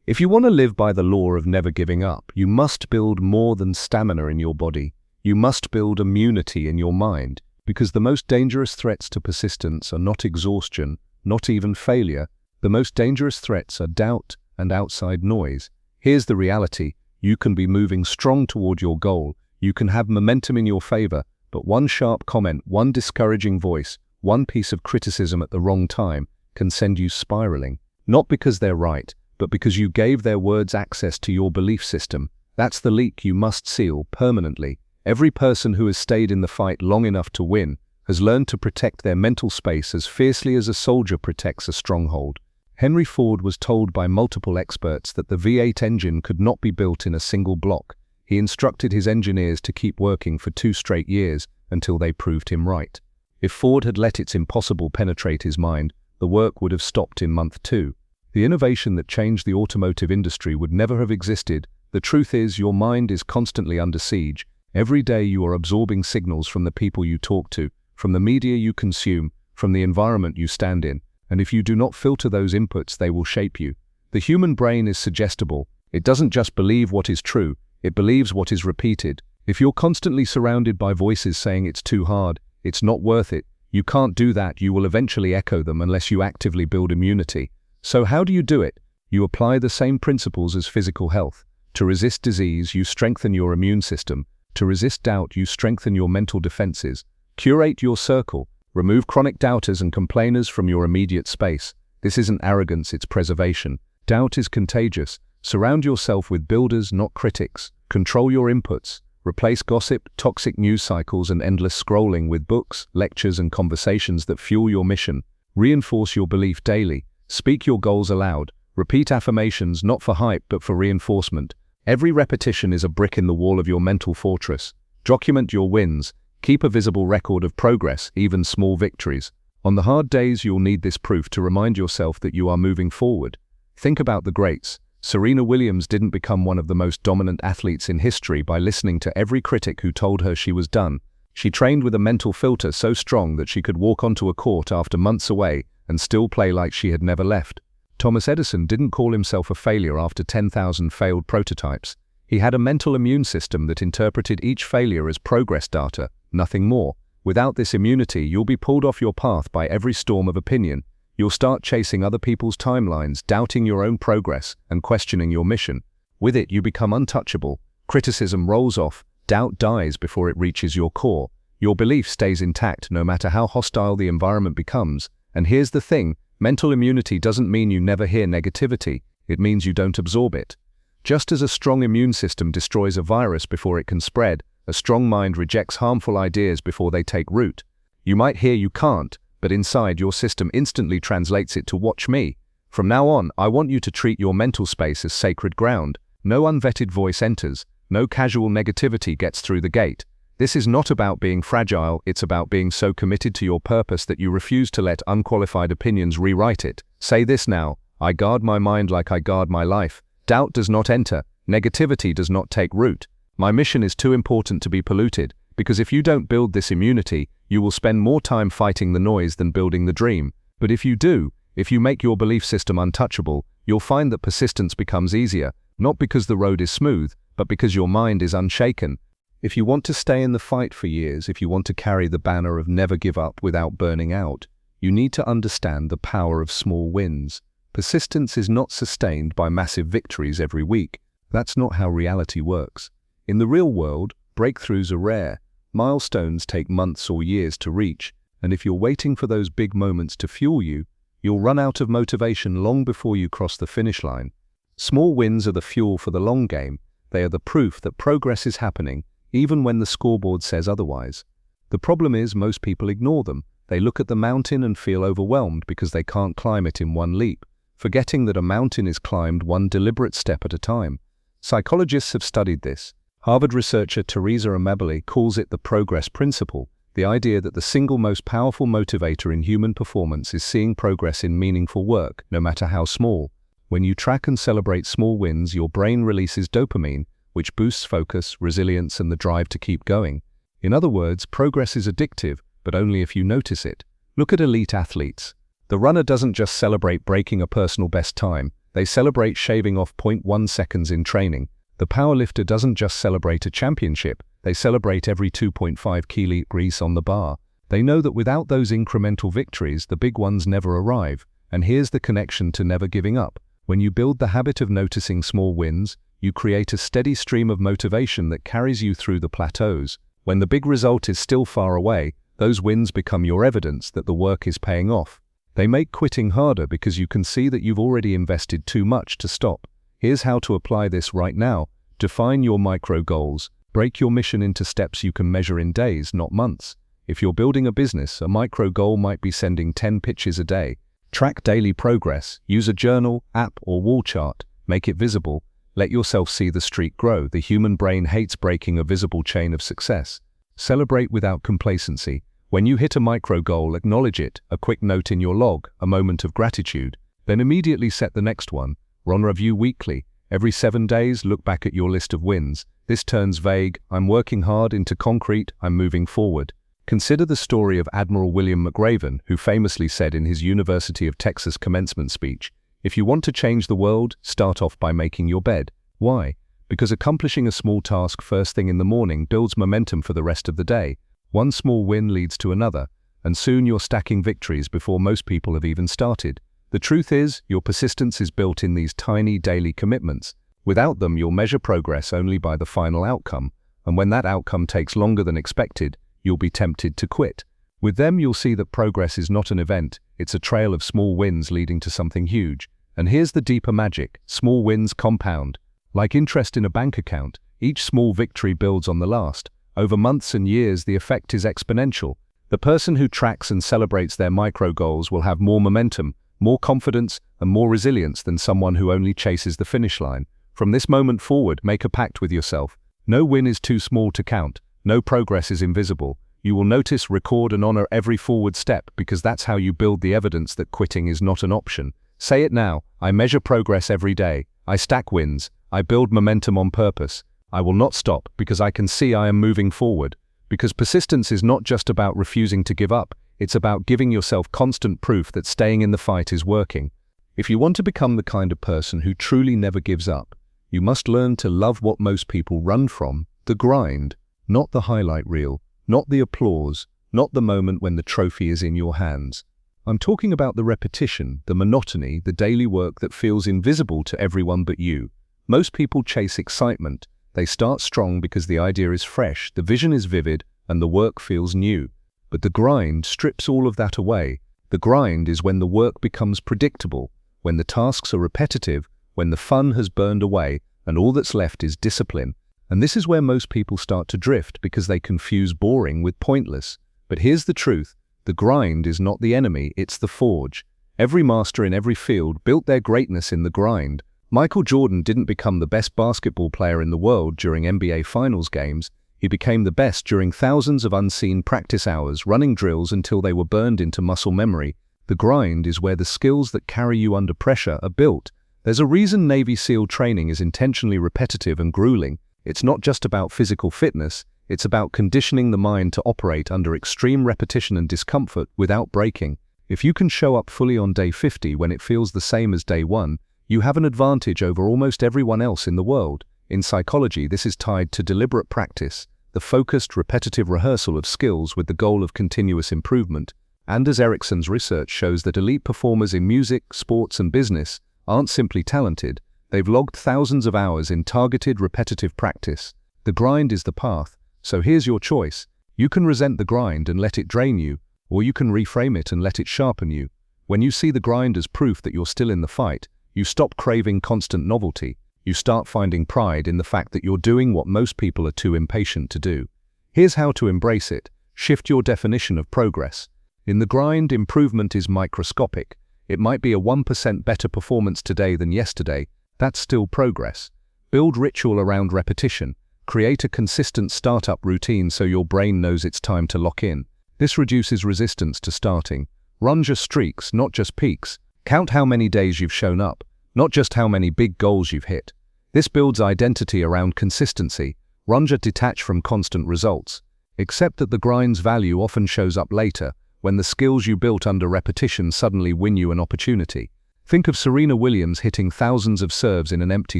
If you want to live by the law of never giving up, you must build more than stamina in your body. You must build immunity in your mind, because the most dangerous threats to persistence are not exhaustion, not even failure. The most dangerous threats are doubt and outside noise. Here's the reality. You can be moving strong toward your goal. You can have momentum in your favor, but one sharp comment, one discouraging voice, one piece of criticism at the wrong time can send you spiraling. Not because they're right, but because you gave their words access to your belief system. That's the leak you must seal permanently. Every person who has stayed in the fight long enough to win has learned to protect their mental space as fiercely as a soldier protects a stronghold. Henry Ford was told by multiple experts that the V8 engine could not be built in a single block. He instructed his engineers to keep working for 2 straight years until they proved him right. If Ford had let its impossible penetrate his mind, the work would have stopped in month 2. The innovation that changed the automotive industry would never have existed. The truth is, your mind is constantly under siege. Every day you are absorbing signals from the people you talk to, from the media you consume, from the environment you stand in. And if you do not filter those inputs, they will shape you. The human brain is suggestible. It doesn't just believe what is true, it believes what is repeated. If you're constantly surrounded by voices saying it's too hard, it's not worth it, you can't do that, you will eventually echo them unless you actively build immunity. So how do you do it? You apply the same principles as physical health. To resist disease, you strengthen your immune system. To resist doubt, you strengthen your mental defenses. Curate your circle. Remove chronic doubters and complainers from your immediate space. This isn't arrogance, it's preservation. Doubt is contagious. Surround yourself with builders, not critics. Control your inputs. Replace gossip, toxic news cycles, and endless scrolling with books, lectures, and conversations that fuel your mission. Reinforce your belief daily. Speak your goals aloud. Repeat affirmations not for hype but for reinforcement. Every repetition is a brick in the wall of your mental fortress. Document your wins. Keep a visible record of progress, even small victories. On the hard days, you'll need this proof to remind yourself that you are moving forward. Think about the greats. Serena Williams didn't become one of the most dominant athletes in history by listening to every critic who told her she was done. She trained with a mental filter so strong that she could walk onto a court after months away and still play like she had never left. Thomas Edison didn't call himself a failure after 10,000 failed prototypes. He had a mental immune system that interpreted each failure as progress data, nothing more. Without this immunity, you'll be pulled off your path by every storm of opinion. You'll start chasing other people's timelines, doubting your own progress, and questioning your mission. With it, you become untouchable. Criticism rolls off. Doubt dies before it reaches your core. Your belief stays intact no matter how hostile the environment becomes. And here's the thing, mental immunity doesn't mean you never hear negativity. It means you don't absorb it. Just as a strong immune system destroys a virus before it can spread, a strong mind rejects harmful ideas before they take root. You might hear you can't, but inside your system instantly translates it to watch me. From now on, I want you to treat your mental space as sacred ground. No unvetted voice enters. No casual negativity gets through the gate. This is not about being fragile, it's about being so committed to your purpose that you refuse to let unqualified opinions rewrite it. Say this now, I guard my mind like I guard my life. Doubt does not enter. Negativity does not take root. My mission is too important to be polluted, because if you don't build this immunity, you will spend more time fighting the noise than building the dream. But if you do, if you make your belief system untouchable, you'll find that persistence becomes easier, not because the road is smooth, but because your mind is unshaken. If you want to stay in the fight for years, if you want to carry the banner of never give up without burning out, you need to understand the power of small wins. Persistence is not sustained by massive victories every week. That's not how reality works. In the real world, breakthroughs are rare. Milestones take months or years to reach, and if you're waiting for those big moments to fuel you, you'll run out of motivation long before you cross the finish line. Small wins are the fuel for the long game. They are the proof that progress is happening, even when the scoreboard says otherwise. The problem is most people ignore them. They look at the mountain and feel overwhelmed because they can't climb it in one leap, forgetting that a mountain is climbed one deliberate step at a time. Psychologists have studied this. Harvard researcher Teresa Amabile calls it the progress principle, the idea that the single most powerful motivator in human performance is seeing progress in meaningful work, no matter how small. When you track and celebrate small wins, your brain releases dopamine, which boosts focus, resilience, and the drive to keep going. In other words, progress is addictive, but only if you notice it. Look at elite athletes. The runner doesn't just celebrate breaking a personal best time, they celebrate shaving off 0.1 seconds in training. The powerlifter doesn't just celebrate a championship, they celebrate every 2.5 kg grease on the bar. They know that without those incremental victories, the big ones never arrive. And here's the connection to never giving up. When you build the habit of noticing small wins, you create a steady stream of motivation that carries you through the plateaus. When the big result is still far away, those wins become your evidence that the work is paying off. They make quitting harder because you can see that you've already invested too much to stop. Here's how to apply this right now. Define your micro goals. Break your mission into steps you can measure in days, not months. If you're building a business, a micro goal might be sending 10 pitches a day. Track daily progress. Use a journal, app, or wall chart. Make it visible. Let yourself see the streak grow. The human brain hates breaking a visible chain of success. Celebrate without complacency. When you hit a micro goal, acknowledge it. A quick note in your log, a moment of gratitude. Then immediately set the next one. Run review weekly. Every 7 days, look back at your list of wins. This turns vague, "I'm working hard," into concrete, "I'm moving forward." Consider the story of Admiral William McRaven, who famously said in his University of Texas commencement speech, "If you want to change the world, start off by making your bed." Why? Because accomplishing a small task first thing in the morning builds momentum for the rest of the day. One small win leads to another, and soon you're stacking victories before most people have even started. The truth is, your persistence is built in these tiny daily commitments. Without them, you'll measure progress only by the final outcome, and when that outcome takes longer than expected, you'll be tempted to quit. With them, you'll see that progress is not an event, it's a trail of small wins leading to something huge. And here's the deeper magic: small wins compound. Like interest in a bank account, each small victory builds on the last. Over months and years, the effect is exponential. The person who tracks and celebrates their micro goals will have more momentum, more confidence, and more resilience than someone who only chases the finish line. From this moment forward, make a pact with yourself. No win is too small to count. No progress is invisible. You will notice, record, and honor every forward step, because that's how you build the evidence that quitting is not an option. Say it now: I measure progress every day. I stack wins. I build momentum on purpose. I will not stop because I can see I am moving forward. Because persistence is not just about refusing to give up, it's about giving yourself constant proof that staying in the fight is working. If you want to become the kind of person who truly never gives up, you must learn to love what most people run from: the grind. Not the highlight reel, not the applause, not the moment when the trophy is in your hands. I'm talking about the repetition, the monotony, the daily work that feels invisible to everyone but you. Most people chase excitement. They start strong because the idea is fresh, the vision is vivid, and the work feels new. But the grind strips all of that away. The grind is when the work becomes predictable, when the tasks are repetitive, when the fun has burned away, and all that's left is discipline. And this is where most people start to drift, because they confuse boring with pointless. But here's the truth: the grind is not the enemy, it's the forge. Every master in every field built their greatness in the grind. Michael Jordan didn't become the best basketball player in the world during NBA Finals games. He became the best during thousands of unseen practice hours, running drills until they were burned into muscle memory. The grind is where the skills that carry you under pressure are built. There's a reason Navy SEAL training is intentionally repetitive and grueling. It's not just about physical fitness, it's about conditioning the mind to operate under extreme repetition and discomfort without breaking. If you can show up fully on day 50 when it feels the same as day 1, you have an advantage over almost everyone else in the world. In psychology, this is tied to deliberate practice, the focused, repetitive rehearsal of skills with the goal of continuous improvement. Anders Ericsson's research shows that elite performers in music, sports, and business aren't simply talented. They've logged thousands of hours in targeted, repetitive practice. The grind is the path, so here's your choice. You can resent the grind and let it drain you, or you can reframe it and let it sharpen you. When you see the grind as proof that you're still in the fight, you stop craving constant novelty. You start finding pride in the fact that you're doing what most people are too impatient to do. Here's how to embrace it. Shift your definition of progress. In the grind, improvement is microscopic. It might be a 1% better performance today than yesterday. That's still progress. Build ritual around repetition. Create a consistent startup routine so your brain knows it's time to lock in. This reduces resistance to starting. Run just streaks, not just peaks. Count how many days you've shown up. not just how many big goals you've hit. This builds identity around consistency. Ronja detach from constant results. Accept that the grind's value often shows up later, when the skills you built under repetition suddenly win you an opportunity. Think of Serena Williams hitting thousands of serves in an empty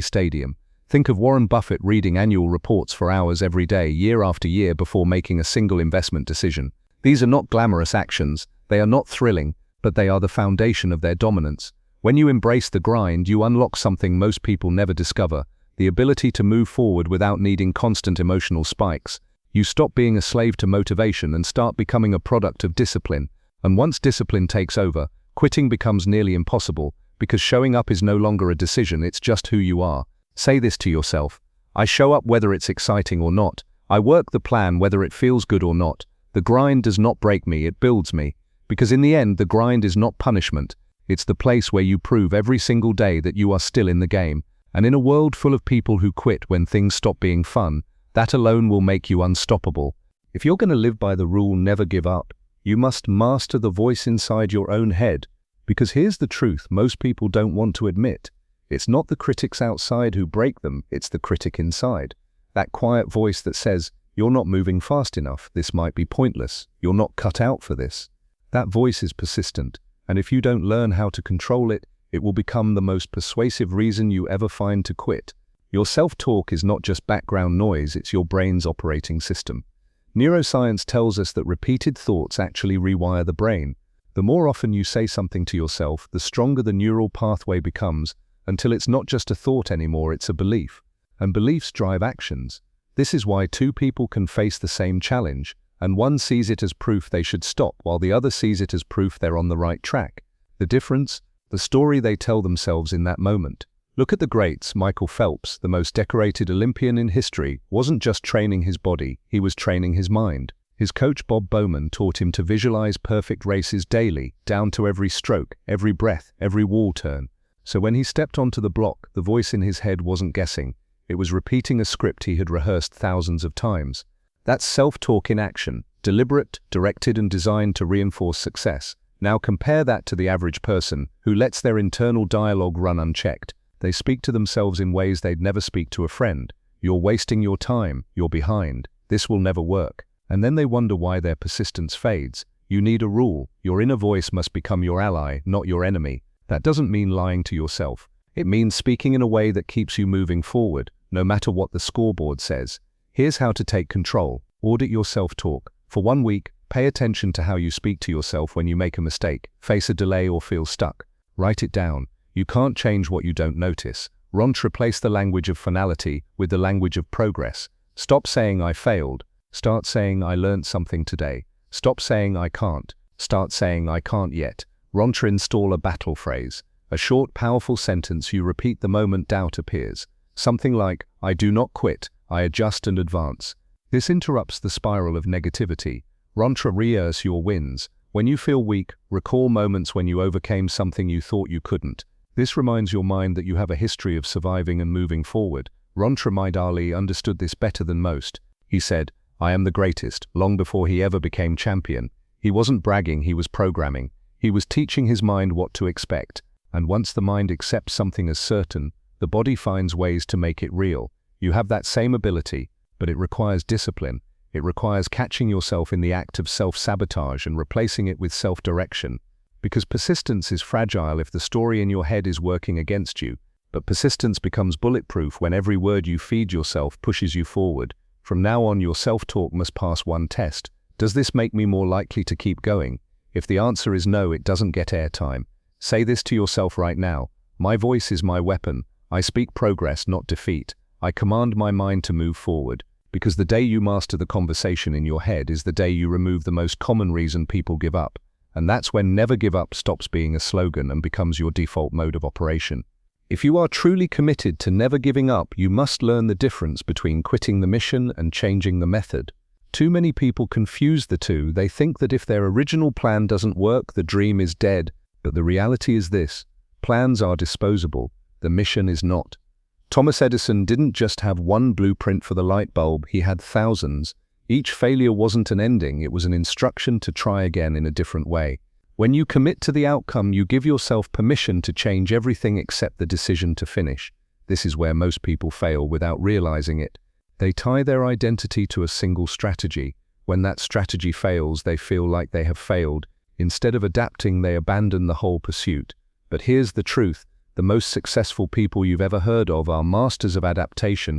stadium. Think of Warren Buffett reading annual reports for hours every day, year after year, before making a single investment decision. These are not glamorous actions, they are not thrilling, but they are the foundation of their dominance. When you embrace the grind, you unlock something most people never discover, the ability to move forward without needing constant emotional spikes. You stop being a slave to motivation and start becoming a product of discipline. And once discipline takes over, quitting becomes nearly impossible, because showing up is no longer a decision, it's just who you are. Say this to yourself: I show up whether it's exciting or not. I work the plan whether it feels good or not. The grind does not break me, it builds me. Because in the end, the grind is not punishment. It's the place where you prove every single day that you are still in the game. And in a world full of people who quit when things stop being fun, that alone will make you unstoppable. If you're going to live by the rule never give up, you must master the voice inside your own head. Because here's the truth most people don't want to admit. It's not the critics outside who break them, it's the critic inside. That quiet voice that says, you're not moving fast enough, this might be pointless, you're not cut out for this. That voice is persistent, and if you don't learn how to control it, it will become the most persuasive reason you ever find to quit. Your self-talk is not just background noise, it's your brain's operating system. Neuroscience tells us that repeated thoughts actually rewire the brain. The more often you say something to yourself, the stronger the neural pathway becomes, until it's not just a thought anymore, it's a belief. And beliefs drive actions. This is why two people can face the same challenge, and one sees it as proof they should stop, while the other sees it as proof they're on the right track. The difference? The story they tell themselves in that moment. Look at the greats. Michael Phelps, the most decorated Olympian in history, wasn't just training his body, he was training his mind. His coach Bob Bowman taught him to visualize perfect races daily, down to every stroke, every breath, every wall turn. So when he stepped onto the block, the voice in his head wasn't guessing. It was repeating a script he had rehearsed thousands of times. That's self-talk in action, deliberate, directed and designed to reinforce success. Now compare that to the average person, who lets their internal dialogue run unchecked. They speak to themselves in ways they'd never speak to a friend. You're wasting your time, you're behind, this will never work. And then they wonder why their persistence fades. You need a rule. Your inner voice must become your ally, not your enemy. That doesn't mean lying to yourself. It means speaking in a way that keeps you moving forward, no matter what the scoreboard says. Here's how to take control. Audit your self-talk. For 1 week, pay attention to how you speak to yourself when you make a mistake, face a delay or feel stuck. Write it down. You can't change what you don't notice. Replace the language of finality with the language of progress. Stop saying I failed. Start saying I learned something today. Stop saying I can't. Start saying I can't yet. Install a battle phrase. A short, powerful sentence you repeat the moment doubt appears. Something like, I do not quit, I adjust and advance. This interrupts the spiral of negativity. Rehearse your wins. When you feel weak, recall moments when you overcame something you thought you couldn't. This reminds your mind that you have a history of surviving and moving forward. Muhammad Ali understood this better than most. He said, I am the greatest, long before he ever became champion. He wasn't bragging, he was programming. He was teaching his mind what to expect. And once the mind accepts something as certain, the body finds ways to make it real. You have that same ability, but it requires discipline. It requires catching yourself in the act of self-sabotage and replacing it with self-direction. Because persistence is fragile if the story in your head is working against you, but persistence becomes bulletproof when every word you feed yourself pushes you forward. From now on, your self-talk must pass one test. Does this make me more likely to keep going? If the answer is no, it doesn't get airtime. Say this to yourself right now. My voice is my weapon. I speak progress, not defeat. I command my mind to move forward. Because the day you master the conversation in your head is the day you remove the most common reason people give up. And that's when never give up stops being a slogan and becomes your default mode of operation. If you are truly committed to never giving up, you must learn the difference between quitting the mission and changing the method. Too many people confuse the two. They think that if their original plan doesn't work, the dream is dead. But the reality is this: plans are disposable, the mission is not. Thomas Edison didn't just have one blueprint for the light bulb, he had thousands. Each failure wasn't an ending, it was an instruction to try again in a different way. When you commit to the outcome, you give yourself permission to change everything except the decision to finish. This is where most people fail without realizing it. They tie their identity to a single strategy. When that strategy fails, they feel like they have failed. Instead of adapting, they abandon the whole pursuit. But here's the truth. The most successful people you've ever heard of are masters of adaptation.